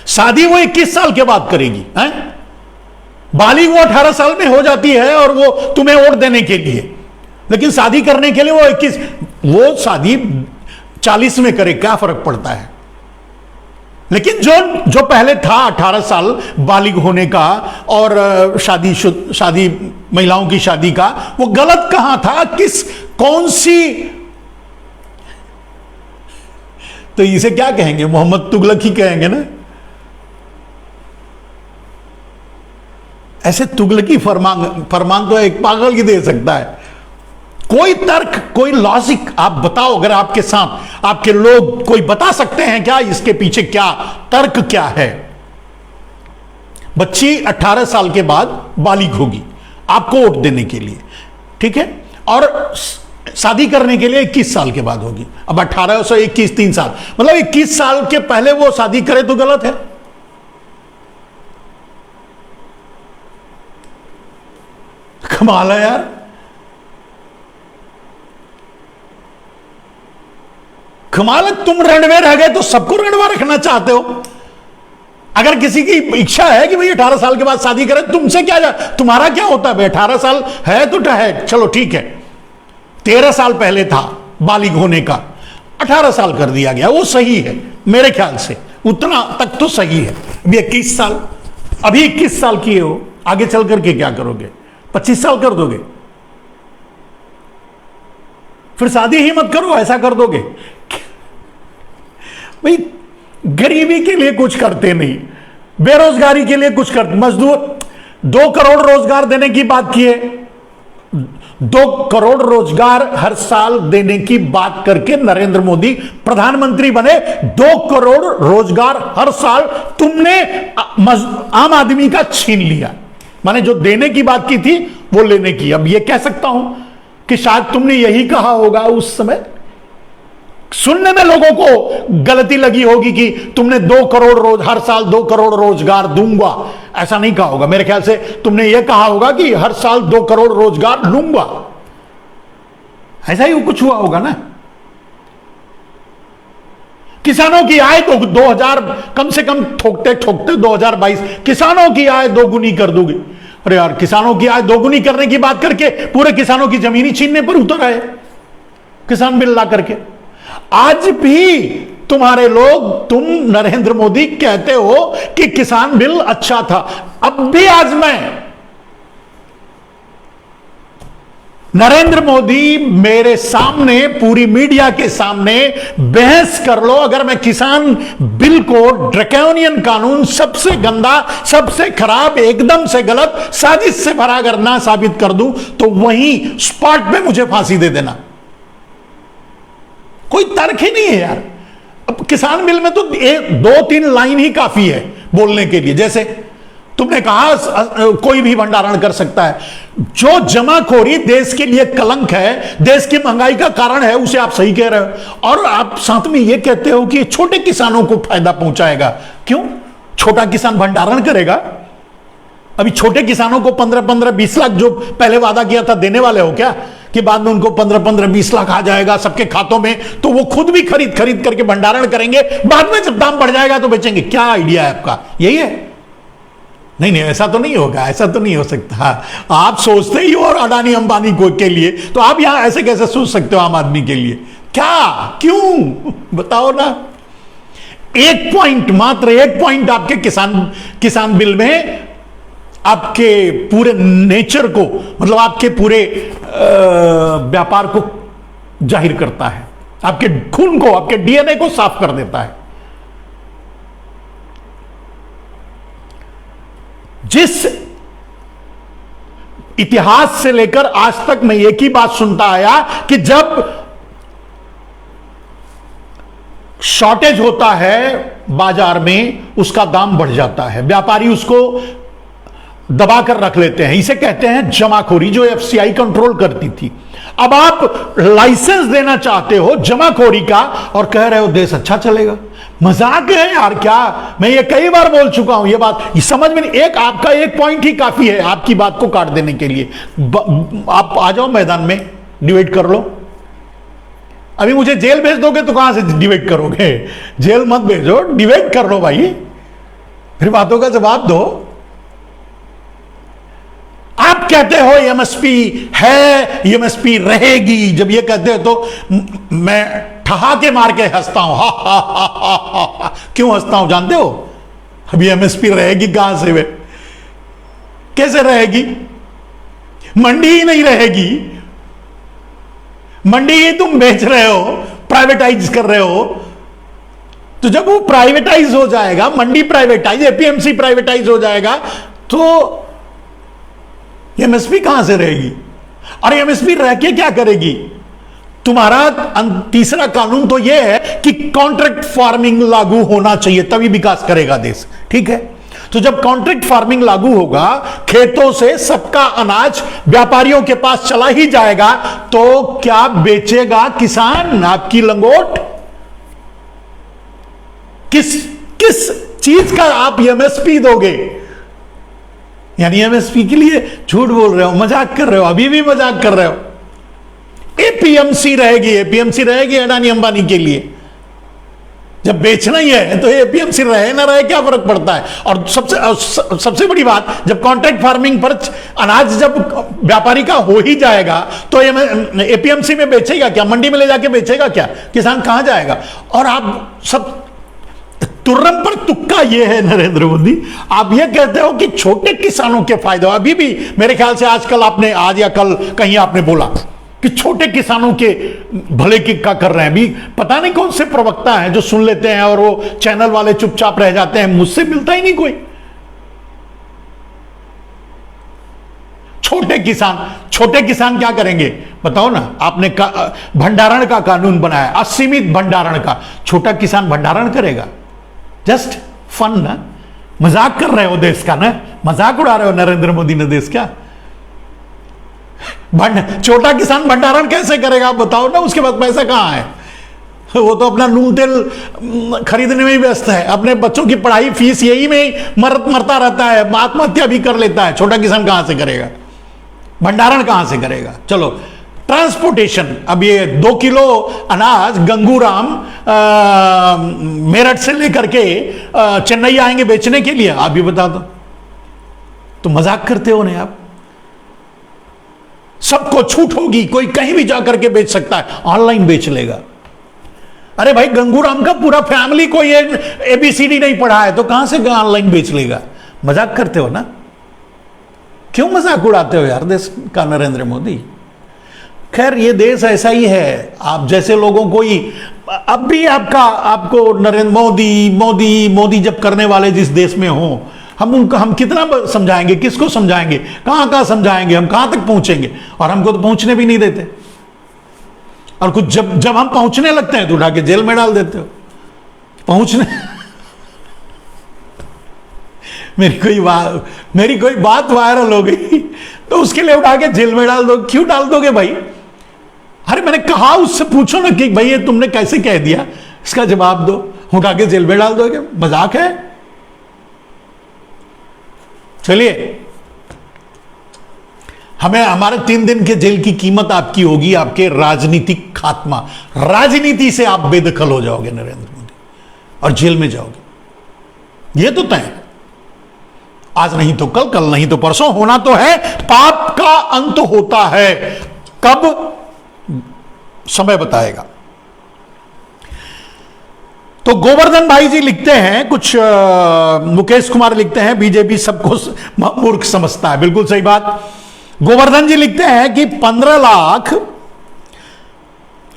शादी वो 21 साल के बाद करेगी, हैं? बालिग वो 18 साल में हो जाती है और वो तुम्हें वोट देने के लिए, लेकिन शादी करने के लिए वो 21, वो शादी 40 में करे, क्या फर्क पड़ता है? लेकिन जो जो पहले था 18 साल बालिग होने का और शादी महिलाओं की शादी का, वो गलत कहां था? कौन सी? तो इसे क्या कहेंगे? मोहम्मद तुगलक ही कहेंगे ना। ऐसे तुगलकी फरमान तो एक पागल ही दे सकता है। कोई तर्क, कोई लॉजिक आप बताओ। अगर आपके साथ आपके लोग कोई बता सकते हैं क्या इसके पीछे क्या तर्क क्या है? बच्ची 18 साल के बाद बालिग होगी आपको वोट देने के लिए, ठीक है, और शादी करने के लिए 21 साल के बाद होगी। अब 18 से 21 3 साल, मतलब 21 साल के पहले वो शादी करे तो गलत है। कमाल है यार। कमाल है, तुम रणवे रह गए तो सबको रणवा रखना चाहते हो। अगर किसी की इच्छा है कि भाई 18 साल के बाद शादी करे, तुमसे क्या, तुम्हारा क्या होता है? 18 साल है तो है, चलो ठीक है। 13 साल पहले था बालिग होने का, 18 साल कर दिया गया, वो सही है मेरे ख्याल से, उतना तक तो सही है। अभी 21 साल, अभी 21 साल किए हो, आगे चल करके क्या करोगे? 25 साल कर दोगे? फिर शादी ही मत करो, ऐसा कर दोगे? भाई गरीबी के लिए कुछ करते नहीं, बेरोजगारी के लिए कुछ करते, मजदूर 2 करोड़ रोजगार देने की बात की है। 2 करोड़ रोजगार हर साल देने की बात करके नरेंद्र मोदी प्रधानमंत्री बने। 2 करोड़ रोजगार हर साल तुमने आम आदमी का छीन लिया। माने जो देने की बात की थी वो लेने की। अब ये कह सकता हूं कि शायद तुमने यही कहा होगा उस समय, सुनने में लोगों को गलती लगी होगी कि तुमने 2 करोड़ हर साल 2 करोड़ रोजगार दूंगा, ऐसा नहीं कहा होगा। मेरे ख्याल से तुमने यह कहा होगा कि हर साल 2 करोड़ रोजगार लूंगा, ऐसा ही कुछ हुआ होगा ना। किसानों की आय तो 2000 कम से कम ठोकते ठोकते 2022 किसानों की आय 2 गुनी कर दोगे। अरे यार, किसानों की आय 2 गुनी करने की बात करके पूरे किसानों की जमीनी छीनने पर उतर आए किसान बिल ला करके। आज भी तुम्हारे लोग, तुम नरेंद्र मोदी कहते हो कि किसान बिल अच्छा था, अब भी आज मैं नरेंद्र मोदी मेरे सामने, पूरी मीडिया के सामने बहस कर लो, अगर मैं किसान बिल को ड्रैकोनियन कानून, सबसे गंदा, सबसे खराब, एकदम से गलत, साजिश से भरा अगर ना साबित कर दूं तो वहीं स्पॉट पे मुझे फांसी दे देना। कोई तर्क ही नहीं है यार। अब किसान बिल में तो 2-3 लाइन ही काफी है बोलने के लिए। जैसे तुमने कहा कोई भी भंडारण कर सकता है। जो जमाखोरी देश के लिए कलंक है, देश की महंगाई का कारण है, उसे आप सही कह रहे हो। और आप साथ में यह कहते हो कि छोटे किसानों को फायदा पहुंचाएगा। क्यों? छोटा किसान भंडारण करेगा? अभी छोटे किसानों को 15-20 लाख जो पहले वादा किया था देने वाले हो क्या, कि बाद में उनको 15-20 लाख आ जाएगा सबके खातों में, तो वो खुद भी खरीद करके भंडारण करेंगे, बाद में जब दाम बढ़ जाएगा तो बेचेंगे? क्या आइडिया है आपका? यही है? नहीं, ऐसा तो नहीं होगा, ऐसा तो नहीं हो सकता। आप सोचते ही हो और अडानी अंबानी को के लिए, तो आप यहां ऐसे कैसे सोच सकते हो आम आदमी के लिए? क्या, क्यों, बताओ ना। एक पॉइंट, मात्र एक पॉइंट आपके किसान बिल में आपके पूरे नेचर को, मतलब आपके पूरे व्यापार को जाहिर करता है, आपके खून को, आपके डीएनए को साफ कर देता है। जिस इतिहास से लेकर आज तक मैं एक ही बात सुनता आया कि जब शॉर्टेज होता है बाजार में, उसका दाम बढ़ जाता है, व्यापारी उसको दबाकर रख लेते हैं। इसे कहते हैं जमाखोरी, जो एफसीआई कंट्रोल करती थी। अब आप लाइसेंस देना चाहते हो जमाखोरी का और कह रहे हो देश अच्छा चलेगा। मजाक है यार क्या? मैं ये कई बार बोल चुका हूं, ये बात ये समझ में नहीं। एक आपका एक पॉइंट ही काफी है आपकी बात को काट देने के लिए। आप आ जाओ मैदान में, डिबेट कर लो। अभी मुझे जेल भेज दोगे तो कहां से डिबेट करोगे? जेल मत भेजो, डिबेट कर लो भाई, फिर बातों का जवाब दो। आप कहते हो एमएसपी है, एमएसपी रहेगी, जब ये कहते हो तो मैं ठहाके मार के हंसता हूं, हा हा हा हा हा। क्यों हंसता हूं जानते हो? अभी एमएसपी रहेगी कहां से वे, कैसे रहेगी? मंडी ही नहीं रहेगी। मंडी ही तुम बेच रहे हो, प्राइवेटाइज कर रहे हो। तो जब वो प्राइवेटाइज हो जाएगा, मंडी प्राइवेटाइज, एपीएमसी प्राइवेटाइज हो जाएगा, तो एमएसपी कहां से रहेगी? और एमएसपी रह के क्या करेगी? तुम्हारा तीसरा कानून तो यह है कि कॉन्ट्रैक्ट फार्मिंग लागू होना चाहिए, तभी विकास करेगा देश। ठीक है, तो जब कॉन्ट्रैक्ट फार्मिंग लागू होगा, खेतों से सबका अनाज व्यापारियों के पास चला ही जाएगा, तो क्या बेचेगा किसान आपकी लंगोट? किस किस चीज का आप एमएसपी दोगे? यानी एमएसपी के लिए झूठ बोल रहे हो, मजाक कर रहे हो, अभी भी मजाक कर रहे हो। एपीएमसी रहेगी, एपीएमसी रहेगी अडानी अंबानी के लिए। जब बेचना ही है तो एपीएमसी रहे ना रहे क्या फर्क पड़ता है? और सबसे बड़ी बात, जब कॉन्ट्रैक्ट फार्मिंग पर अनाज जब व्यापारी का हो ही जाएगा, तो एपीएमसी में बेचेगा क्या? मंडी में ले जाके बेचेगा क्या? किसान कहां जाएगा? और आप सब तुर्रम पर तुक्का ये है नरेंद्र मोदी, आप ये कहते हो कि छोटे किसानों के फायदे। अभी भी मेरे ख्याल से आजकल आपने, आज या कल कहीं आपने बोला कि छोटे किसानों के भले की क्या कर रहे हैं। अभी पता नहीं कौन से प्रवक्ता हैं जो सुन लेते हैं और वो चैनल वाले चुपचाप रह जाते हैं। मुझसे मिलता ही नहीं कोई। छोटे किसान क्या करेंगे बताओ ना? आपने भंडारण का कानून बनाया, असीमित भंडारण का। छोटा किसान भंडारण करेगा? जस्ट फन ना, मजाक कर रहे हो देश का ना, मजाक उड़ा रहे हो नरेंद्र मोदी ने देश का। छोटा किसान भंडारण कैसे करेगा बताओ ना? उसके पास पैसा कहां है? वो तो अपना नून तेल खरीदने में ही व्यस्त है, अपने बच्चों की पढ़ाई फीस यही में मरता रहता है, आत्महत्या भी कर लेता है। छोटा किसान कहां से करेगा? भंडारण कहां से करेगा? चलो ट्रांसपोर्टेशन, अब ये 2 किलो अनाज गंगूराम मेरठ से लेकर के चेन्नई आएंगे बेचने के लिए, आप भी बता दो। तो मजाक करते हो ना आप? सबको छूट होगी, कोई कहीं भी जाकर के बेच सकता है, ऑनलाइन बेच लेगा। अरे भाई, गंगूराम का पूरा फैमिली कोई एबीसीडी नहीं पढ़ा है, तो कहां से ऑनलाइन बेच लेगा? मजाक करते हो ना? क्यों मजाक उड़ाते हो यार देश का नरेंद्र मोदी? खैर, ये देश ऐसा ही है। आप जैसे लोगों को ही अब भी आपको नरेंद्र मोदी जब करने वाले जिस देश में हो, हम कितना समझाएंगे? किसको समझाएंगे? कहां समझाएंगे? हम कहां तक पहुंचेंगे? और हमको तो पहुंचने भी नहीं देते। और कुछ जब हम पहुंचने लगते हैं तो उठा के जेल में डाल देते हो। पहुंचने मेरी कोई बात वायरल हो गई तो उसके लिए उठा के जेल में डाल दो। क्यों डाल दोगे भाई? अरे मैंने कहा उससे पूछो ना कि भाई ये तुमने कैसे कह दिया, इसका जवाब दो। उठा के जेल में डाल दोगे? मजाक है? चलिए, हमें हमारे 3 दिन के जेल की कीमत आपकी होगी आपके राजनीतिक खात्मा। राजनीति से आप बेदखल हो जाओगे नरेंद्र मोदी, और जेल में जाओगे। यह तो तय, आज नहीं तो कल, कल नहीं तो परसों होना तो है। पाप का अंत होता है, कब समय बताएगा। तो गोवर्धन भाई जी लिखते हैं कुछ, मुकेश कुमार लिखते हैं बीजेपी सबको मूर्ख समझता है। बिल्कुल सही बात। गोवर्धन जी लिखते हैं कि 15 लाख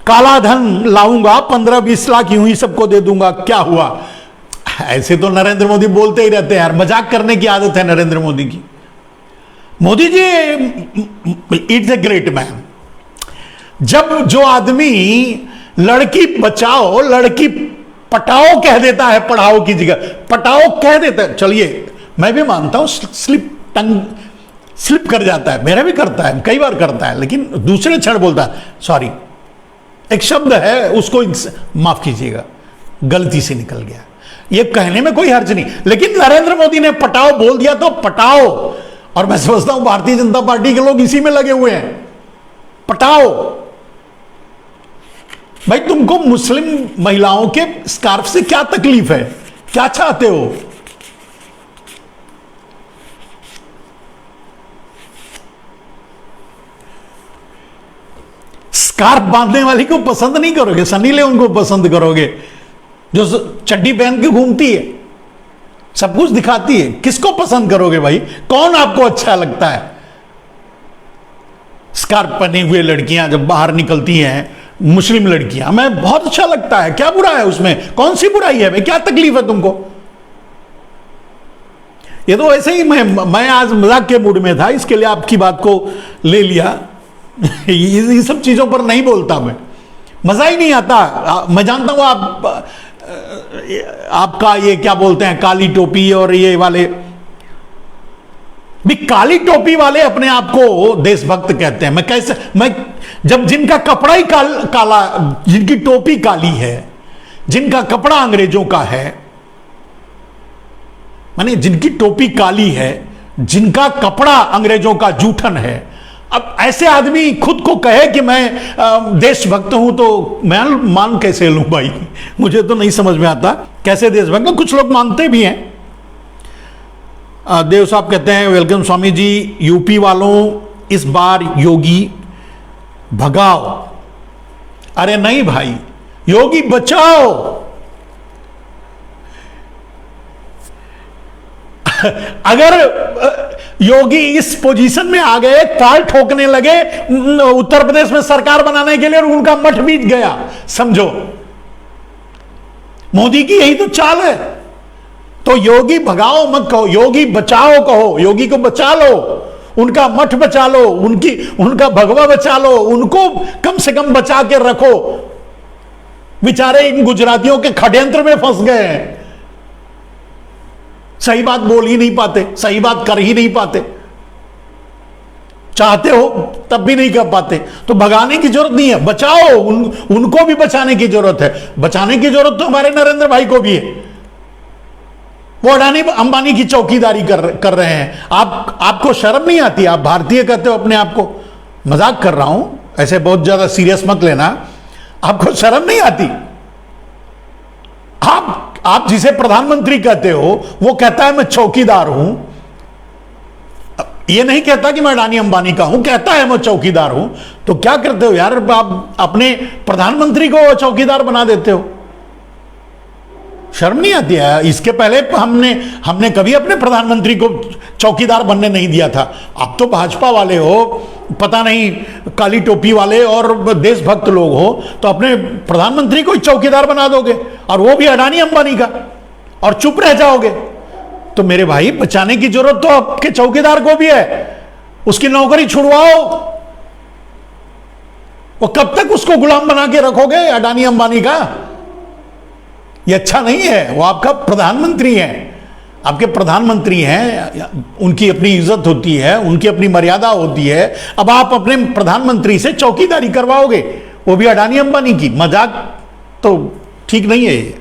काला धन लाऊंगा, 15-20 लाख यूं ही सबको दे दूंगा, क्या हुआ? ऐसे तो नरेंद्र मोदी बोलते ही रहते हैं यार, मजाक करने की आदत है नरेंद्र मोदी की। Modi ji it's a great man. जब जो आदमी लड़की बचाओ लड़की पटाओ कह देता है, पढ़ाओ की जगह पटाओ कह देता है, चलिए मैं भी मानता हूं स्लिप कर जाता है, मेरा भी करता है, कई बार करता है, लेकिन दूसरे क्षण बोलता है सॉरी, एक शब्द है उसको माफ कीजिएगा, गलती से निकल गया। ये कहने में कोई हर्ज नहीं, लेकिन नरेंद्र मोदी ने पटाओ बोल दिया तो पटाओ। और मैं समझता हूं भारतीय जनता पार्टी के लोग इसी में लगे हुए हैं, पटाओ। भाई तुमको मुस्लिम महिलाओं के स्कार्फ से क्या तकलीफ है? क्या चाहते हो? स्कार्फ बांधने वाली को पसंद नहीं करोगे, सनी लियोन को पसंद करोगे, जो चड्डी पहन के घूमती है, सब कुछ दिखाती है। किसको पसंद करोगे भाई? कौन आपको अच्छा लगता है? स्कार्फ पहनी हुए लड़कियां जब बाहर निकलती हैं, मुस्लिम लड़कियां, मैं बहुत अच्छा लगता है। क्या बुरा है उसमें? कौन सी बुराई है भाई? क्या तकलीफ है तुमको? ये तो ऐसे ही मैं आज मजाक के मूड में था, इसके लिए आपकी बात को ले लिया। ये सब चीजों पर नहीं बोलता मैं, मजा ही नहीं आता। मैं जानता हूं आपका ये क्या बोलते हैं, काली टोपी और ये वाले भी, काली टोपी वाले अपने आप को देशभक्त कहते हैं। मैं जब जिनका कपड़ा ही काला, जिनकी टोपी काली है, जिनका कपड़ा अंग्रेजों का है, माने जिनकी टोपी काली है, जिनका कपड़ा अंग्रेजों का जूठन है, अब ऐसे आदमी खुद को कहे कि मैं देशभक्त हूं, तो मैं मान कैसे लूं भाई? मुझे तो नहीं समझ में आता कैसे देशभक्त। कुछ लोग मानते भी हैं। देव साहब कहते हैं, वेलकम स्वामी जी, यूपी वालों इस बार योगी भगाओ। अरे नहीं भाई, योगी बचाओ। अगर योगी इस पोजीशन में आ गए, ताल ठोकने लगे उत्तर प्रदेश में सरकार बनाने के लिए, और उनका मठ बीत गया, समझो मोदी की यही तो चाल है। तो योगी भगाओ मत कहो, योगी बचाओ कहो। योगी को बचा लो, उनका मठ बचा लो, उनका भगवा बचा लो, उनको कम से कम बचा के रखो। बेचारे इन गुजरातियों के षड्यंत्र में फंस गए हैं, सही बात बोल ही नहीं पाते, सही बात कर ही नहीं पाते, चाहते हो तब भी नहीं कर पाते। तो भगाने की जरूरत नहीं है, बचाओ। उनको भी बचाने की जरूरत है। बचाने की जरूरत तो हमारे नरेंद्र भाई को भी है। वो अडानी अंबानी की चौकीदारी कर रहे हैं। आपको शर्म नहीं आती? आप भारतीय कहते हो अपने आप को। मजाक कर रहा हूं, ऐसे बहुत ज्यादा सीरियस मत लेना। आपको शर्म नहीं आती? आप जिसे प्रधानमंत्री कहते हो, वो कहता है मैं चौकीदार हूं। ये नहीं कहता कि मैं अडानी अंबानी का हूं, कहता है मैं चौकीदार हूं। तो क्या करते हो यार, आप अपने प्रधानमंत्री को चौकीदार बना देते हो। शर्म नहीं आती है? इसके पहले हमने कभी अपने प्रधानमंत्री को चौकीदार बनने नहीं दिया था। आप तो भाजपा वाले हो, पता नहीं काली टोपी वाले और देशभक्त लोग हो, तो अपने प्रधानमंत्री को चौकीदार बना दोगे, और वो भी अडानी अंबानी का, और चुप रह जाओगे। तो मेरे भाई, बचाने की जरूरत तो आपके चौकीदार को भी है। उसकी नौकरी छुड़वाओ। वो कब तक उसको गुलाम बना के रखोगे अडानी अंबानी का? ये अच्छा नहीं है। वो आपका प्रधानमंत्री है, आपके प्रधानमंत्री हैं, उनकी अपनी इज्जत होती है, उनकी अपनी मर्यादा होती है। अब आप अपने प्रधानमंत्री से चौकीदारी करवाओगे, वो भी अडानी अंबानी की। मजाक तो ठीक नहीं है ये।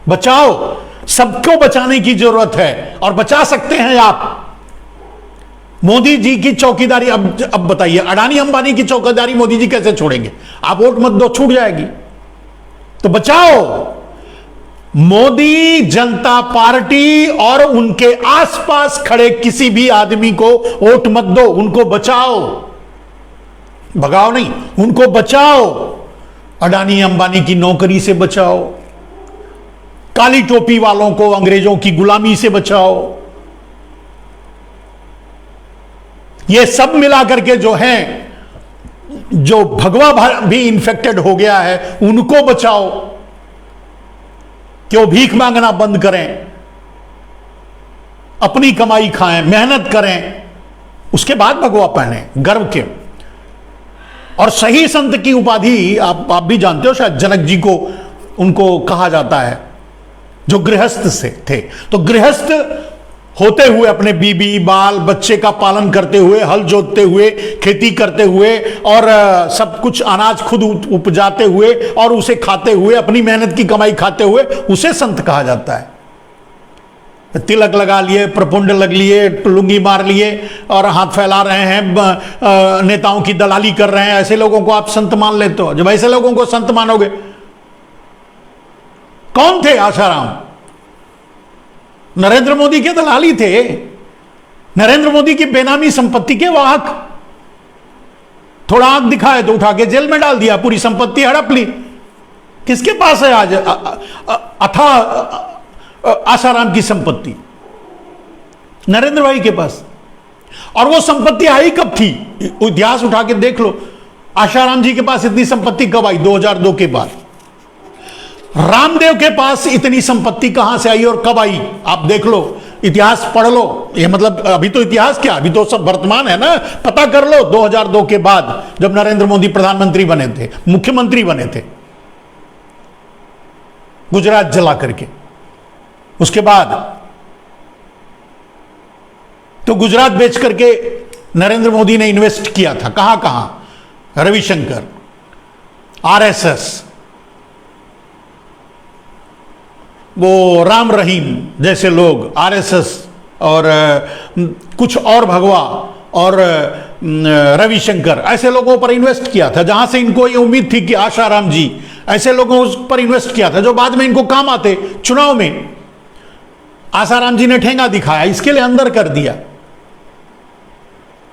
बचाओ, सबको बचाने की जरूरत है, और बचा सकते हैं आप। मोदी जी की चौकीदारी, अब बताइए, अडानी अंबानी की चौकीदारी मोदी जी कैसे छोड़ेंगे? आप वोट मत दो, छूट जाएगी। तो बचाओ। मोदी जनता पार्टी और उनके आसपास खड़े किसी भी आदमी को वोट मत दो, उनको बचाओ। भगाओ नहीं, उनको बचाओ। अडानी अंबानी की नौकरी से बचाओ, काली टोपी वालों को अंग्रेजों की गुलामी से बचाओ। ये सब मिलाकर के जो हैं, जो भगवा भी इंफेक्टेड हो गया है, उनको बचाओ। कि वो भीख मांगना बंद करें, अपनी कमाई खाएं, मेहनत करें, उसके बाद भगवा पहने गर्व के। और सही संत की उपाधि आप भी जानते हो, शायद जनक जी को उनको कहा जाता है, जो गृहस्थ से थे। तो गृहस्थ होते हुए अपने बीबी बाल बच्चे का पालन करते हुए, हल जोतते हुए, खेती करते हुए, और सब कुछ अनाज खुद उपजाते हुए और उसे खाते हुए, अपनी मेहनत की कमाई खाते हुए, उसे संत कहा जाता है। तिलक लगा लिए, प्रपुंड लग लिए, लुंगी मार लिए और हाथ फैला रहे हैं, नेताओं की दलाली कर रहे हैं, ऐसे लोगों को आप संत मान लेते हो। जब ऐसे लोगों को संत मानोगे, कौन थे आसाराम? नरेंद्र मोदी के दलाली थे, नरेंद्र मोदी की बेनामी संपत्ति के वाहक। थोड़ा आंख दिखाए तो उठा के जेल में डाल दिया, पूरी संपत्ति हड़प ली। किसके पास है आज अथा आसाराम की संपत्ति? नरेंद्र भाई के पास। और वो संपत्ति आई कब थी? इतिहास उठा के देख लो, आसाराम जी के पास इतनी संपत्ति कब आई? 2002 के बाद। रामदेव के पास इतनी संपत्ति कहां से आई और कब आई? आप देख लो, इतिहास पढ़ लो। ये मतलब अभी तो इतिहास क्या, अभी तो सब वर्तमान है ना, पता कर लो। 2002 के बाद जब नरेंद्र मोदी प्रधानमंत्री बने थे, मुख्यमंत्री बने थे, गुजरात जला करके, उसके बाद तो गुजरात बेच करके नरेंद्र मोदी ने इन्वेस्ट किया था कहां कहां? रविशंकर, आरएसएस, वो राम रहीम जैसे लोग, आरएसएस और कुछ और भगवा और रविशंकर, ऐसे लोगों पर इन्वेस्ट किया था, जहां से इनको ये उम्मीद थी कि आशाराम जी, ऐसे लोगों पर इन्वेस्ट किया था जो बाद में इनको काम आते चुनाव में। आसाराम जी ने ठेंगा दिखाया, इसके लिए अंदर कर दिया।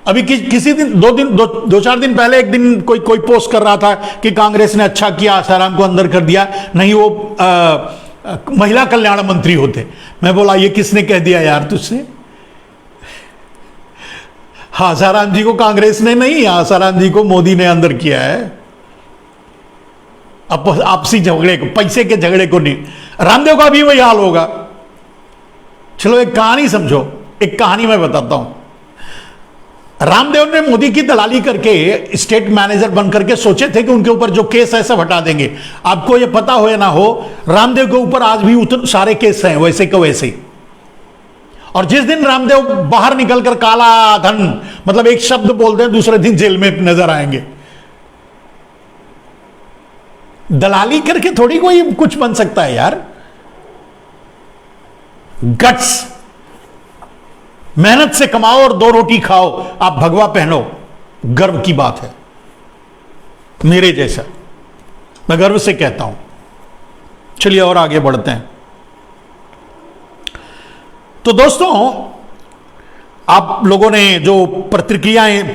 अभी किसी दिन दो चार दिन पहले एक दिन कोई पोस्ट कर रहा था कि कांग्रेस ने अच्छा किया, आसाराम को अंदर कर दिया, नहीं वो महिला कल्याण मंत्री होते। मैं बोला ये किसने कह दिया यार तुझसे? आसाराम जी को कांग्रेस ने नहीं, आसाराम जी को मोदी ने अंदर किया है। आपसी झगड़े को, पैसे के झगड़े को नहीं। रामदेव का भी वही हाल होगा। चलो एक कहानी समझो, एक कहानी मैं बताता हूं। रामदेव ने मोदी की दलाली करके स्टेट मैनेजर बन करके सोचे थे कि उनके ऊपर जो केस है सब हटा देंगे। आपको यह पता हो या ना हो, रामदेव के ऊपर आज भी उतने सारे केस हैं वैसे के वैसे। और जिस दिन रामदेव बाहर निकलकर काला धन मतलब एक शब्द बोलते हैं, दूसरे दिन जेल में नजर आएंगे। दलाली करके थोड़ी कोई कुछ बन सकता है यार। गट्स, मेहनत से कमाओ और 2 रोटी खाओ, आप भगवा पहनो, गर्व की बात है। मेरे जैसा, मैं गर्व से कहता हूं। चलिए और आगे बढ़ते हैं। तो दोस्तों, आप लोगों ने जो प्रतिक्रियाएं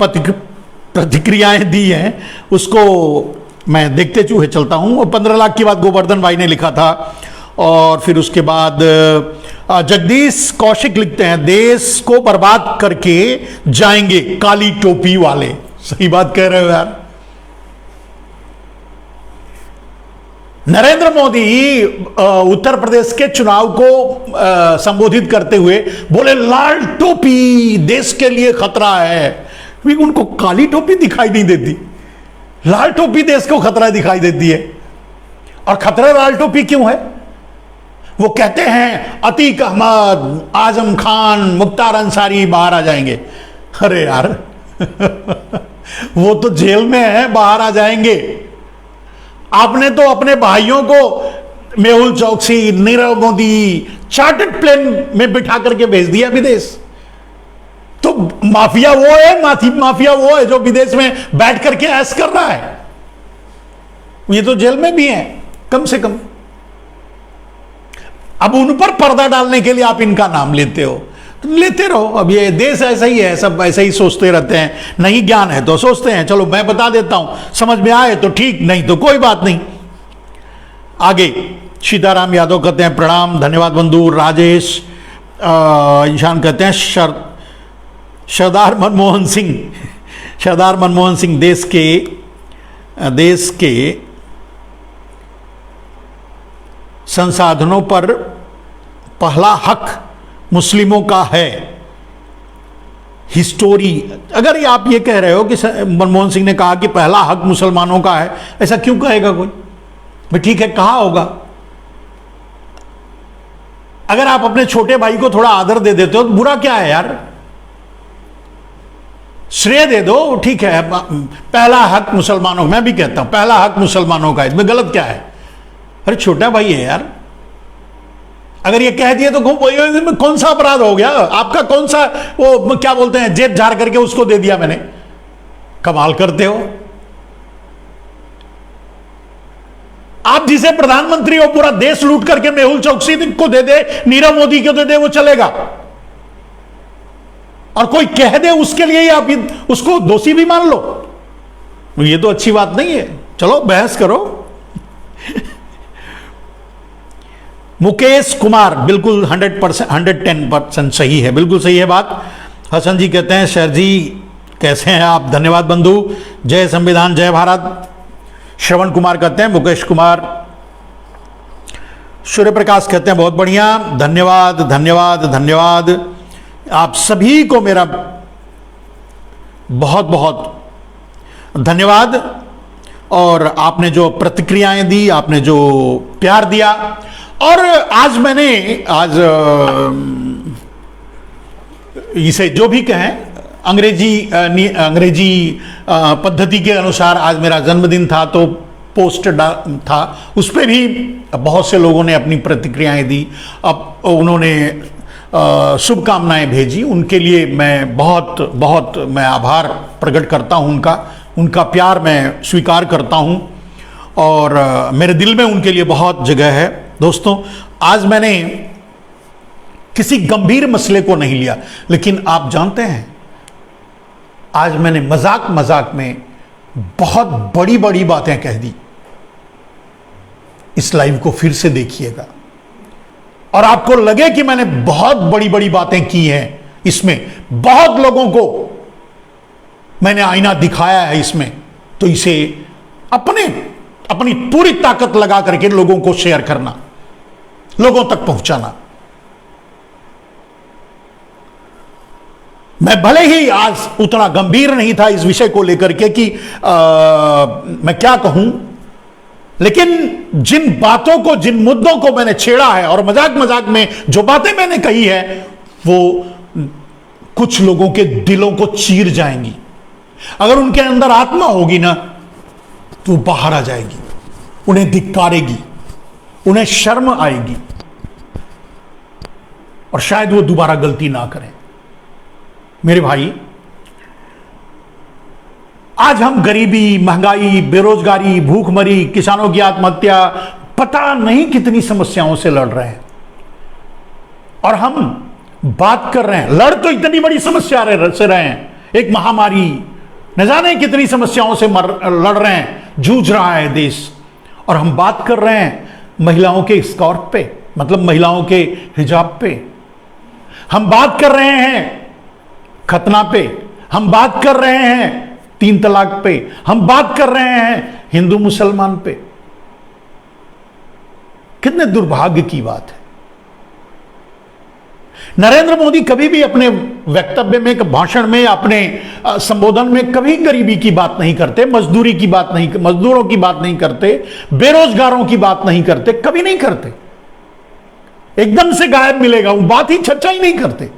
दी हैं उसको मैं देखते चूहे चलता हूं। 15 लाख की बात गोवर्धन भाई ने लिखा था। और फिर उसके बाद जगदीश कौशिक लिखते हैं, देश को बर्बाद करके जाएंगे काली टोपी वाले। सही बात कह रहे हो यार। नरेंद्र मोदी उत्तर प्रदेश के चुनाव को संबोधित करते हुए बोले लाल टोपी देश के लिए खतरा है। उनको काली टोपी दिखाई नहीं देती, लाल टोपी देश को खतरा दिखाई देती है। और खतरा लाल टोपी क्यों है? वो कहते हैं अतीक अहमद, आजम खान, मुख्तार अंसारी बाहर आ जाएंगे। अरे यार वो तो जेल में है, बाहर आ जाएंगे। आपने तो अपने भाइयों को मेहुल चौकसी, नीरव मोदी चार्टर्ड प्लेन में बिठा करके भेज दिया विदेश। तो माफिया वो है, माफिया वो है जो विदेश में बैठ करके ऐश कर रहा है। ये तो जेल में भी है कम से कम। अब उन पर पर्दा डालने के लिए आप इनका नाम लेते हो, तो लेते रहो। अब ये देश ऐसा ही है, सब ऐसे ही सोचते रहते हैं। नहीं ज्ञान है तो सोचते हैं चलो मैं बता देता हूं, समझ में आए तो ठीक, नहीं तो कोई बात नहीं। आगे सीताराम यादव कहते हैं प्रणाम, धन्यवाद बंधु। राजेश ईशान कहते हैं सरदार मनमोहन सिंह देश के संसाधनों पर पहला हक मुस्लिमों का है। हिस्टोरी, अगर आप ये कह रहे हो कि मनमोहन सिंह ने कहा कि पहला हक मुसलमानों का है, ऐसा क्यों कहेगा कोई? भाई ठीक है, कहा होगा। अगर आप अपने छोटे भाई को थोड़ा आदर दे देते हो तो बुरा क्या है यार? श्रेय दे दो, ठीक है। पहला हक मुसलमानों, मैं भी कहता हूं पहला हक मुसलमानों का, इसमें गलत क्या है? अरे छोटा भाई है यार। अगर ये कह दिए तो कौन सा अपराध हो गया? आपका कौन सा वो क्या बोलते हैं, जेब झाड़ करके उसको दे दिया मैंने? कमाल करते हो आप। जिसे प्रधानमंत्री हो, पूरा देश लूट करके मेहुल चौकसी को दे दे, नीरव मोदी को दे दे, वो चलेगा। और कोई कह दे उसके लिए ही आप उसको दोषी भी मान लो। ये तो अच्छी बात नहीं है, चलो बहस करो। मुकेश कुमार बिल्कुल 100%, 110% सही है, बिल्कुल सही है बात। हसन जी कहते हैं शहर जी कैसे हैं आप, धन्यवाद बंधु, जय संविधान जय भारत। श्रवण कुमार कहते हैं मुकेश कुमार। सूर्य प्रकाश कहते हैं बहुत बढ़िया, धन्यवाद धन्यवाद धन्यवाद। आप सभी को मेरा बहुत बहुत धन्यवाद। और आपने जो प्रतिक्रियाएं दी, आपने जो प्यार दिया, और आज मैंने इसे जो भी कहें अंग्रेजी पद्धति के अनुसार आज मेरा जन्मदिन था, तो पोस्ट था, उस पर भी बहुत से लोगों ने अपनी प्रतिक्रियाएं दी, अब उन्होंने शुभकामनाएं भेजी। उनके लिए मैं बहुत बहुत मैं आभार प्रकट करता हूं, उनका प्यार मैं स्वीकार करता हूं, और मेरे दिल में उनके लिए बहुत जगह है। दोस्तों, आज मैंने किसी गंभीर मसले को नहीं लिया, लेकिन आप जानते हैं आज मैंने मजाक मजाक में बहुत बड़ी बड़ी बातें कह दी। इस लाइव को फिर से देखिएगा और आपको लगे कि मैंने बहुत बड़ी बड़ी बातें की हैं, इसमें बहुत लोगों को मैंने आईना दिखाया है इसमें, तो इसे अपनी पूरी ताकत लगा करके लोगों को शेयर करना, लोगों तक पहुंचाना। मैं भले ही आज उतना गंभीर नहीं था इस विषय को लेकर के कि मैं क्या कहूं, लेकिन जिन बातों को, जिन मुद्दों को मैंने छेड़ा है और मजाक मजाक में जो बातें मैंने कही है, वो कुछ लोगों के दिलों को चीर जाएंगी। अगर उनके अंदर आत्मा होगी ना, तो बाहर आ जाएगी, उन्हें धिक्कारेगी, उन्हें शर्म आएगी, और शायद वो दोबारा गलती ना करें। मेरे भाई, आज हम गरीबी, महंगाई, बेरोजगारी, भूखमरी, किसानों की आत्महत्या, पता नहीं कितनी समस्याओं से लड़ रहे हैं, और हम बात कर रहे हैं, लड़ तो इतनी बड़ी समस्या से रहे हैं, एक महामारी, न जाने कितनी समस्याओं से लड़ रहे हैं, जूझ रहा है देश, और हम बात कर रहे हैं महिलाओं के स्कॉर्ट पे, मतलब महिलाओं के हिजाब पे, हम बात कर रहे हैं खतना पे, हम बात कर रहे हैं 3 तलाक पे, हम बात कर रहे हैं हिंदू मुसलमान पे। कितने दुर्भाग्य की बात है। नरेंद्र मोदी कभी भी अपने वक्तव्य में, भाषण में, अपने संबोधन में कभी गरीबी की बात नहीं करते, मजदूरी की बात नहीं, मजदूरों की बात नहीं करते, बेरोजगारों की बात नहीं करते, कभी नहीं करते। एकदम से गायब मिलेगा, वो बात ही चर्चा ही नहीं करते।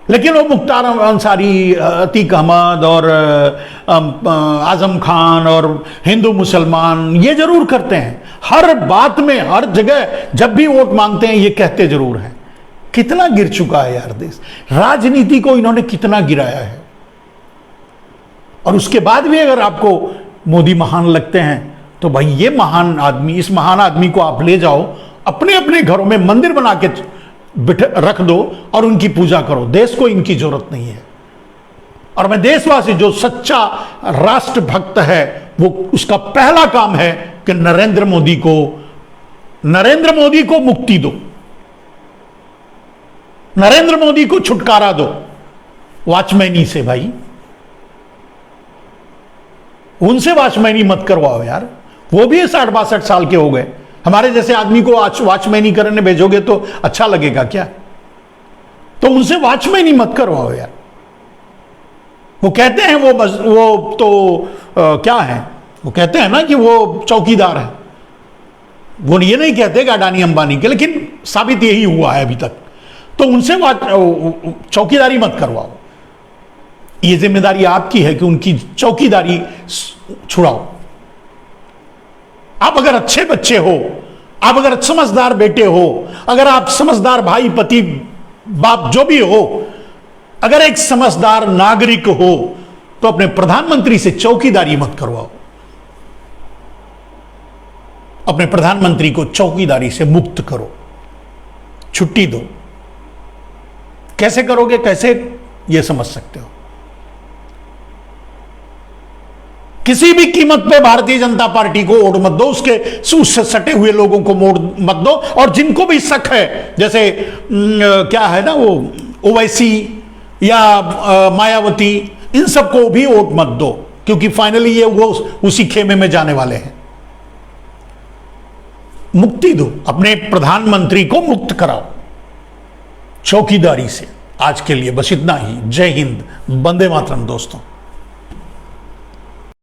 लेकिन वो मुख्तार अंसारी, अतीक अहमद और आजम खान और हिंदू मुसलमान ये जरूर करते हैं, हर बात में, हर जगह जब भी वोट मांगते हैं ये कहते जरूर हैं। कितना गिर चुका है यार देश, राजनीति को इन्होंने कितना गिराया है। और उसके बाद भी अगर आपको मोदी महान लगते हैं, तो भाई ये महान आदमी, इस महान आदमी को आप ले जाओ, अपने अपने घरों में मंदिर बना के रख दो और उनकी पूजा करो। देश को इनकी जरूरत नहीं है। और मैं देशवासी, जो सच्चा राष्ट्रभक्त है, वो उसका पहला काम है कि नरेंद्र मोदी को मुक्ति दो, नरेंद्र मोदी को छुटकारा दो वॉचमैनी से। भाई उनसे वॉचमैनी मत करवाओ यार, वो भी 60-62 साल के हो गए। हमारे जैसे आदमी को वॉचमैनी करने भेजोगे तो अच्छा लगेगा क्या? तो उनसे वॉचमैनी मत करवाओ यार। वो कहते हैं वो तो क्या है, वो कहते हैं ना कि वो चौकीदार है। वो ये नहीं कहते कि अडानी अंबानी के, लेकिन साबित यही हुआ है अभी तक। तो उनसे चौकीदारी मत करवाओ। ये जिम्मेदारी आपकी है कि उनकी चौकीदारी छुड़ाओ। आप अगर अच्छे बच्चे हो, आप अगर समझदार बेटे हो, अगर आप समझदार भाई, पति, बाप जो भी हो, अगर एक समझदार नागरिक हो, तो अपने प्रधानमंत्री से चौकीदारी मत करवाओ। अपने प्रधानमंत्री को चौकीदारी से मुक्त करो, छुट्टी दो। कैसे करोगे, कैसे, ये समझ सकते हो। किसी भी कीमत पे भारतीय जनता पार्टी को वोट मत दो, उससे सटे हुए लोगों को वोट मत दो। और जिनको भी शक है, जैसे क्या है ना, वो ओवैसी या मायावती, इन सबको भी वोट मत दो, क्योंकि फाइनली ये वो उसी खेमे में जाने वाले हैं। मुक्ति दो, अपने प्रधानमंत्री को मुक्त कराओ चौकीदारी से। आज के लिए बस इतना ही। जय हिंद, वंदे मातरम दोस्तों।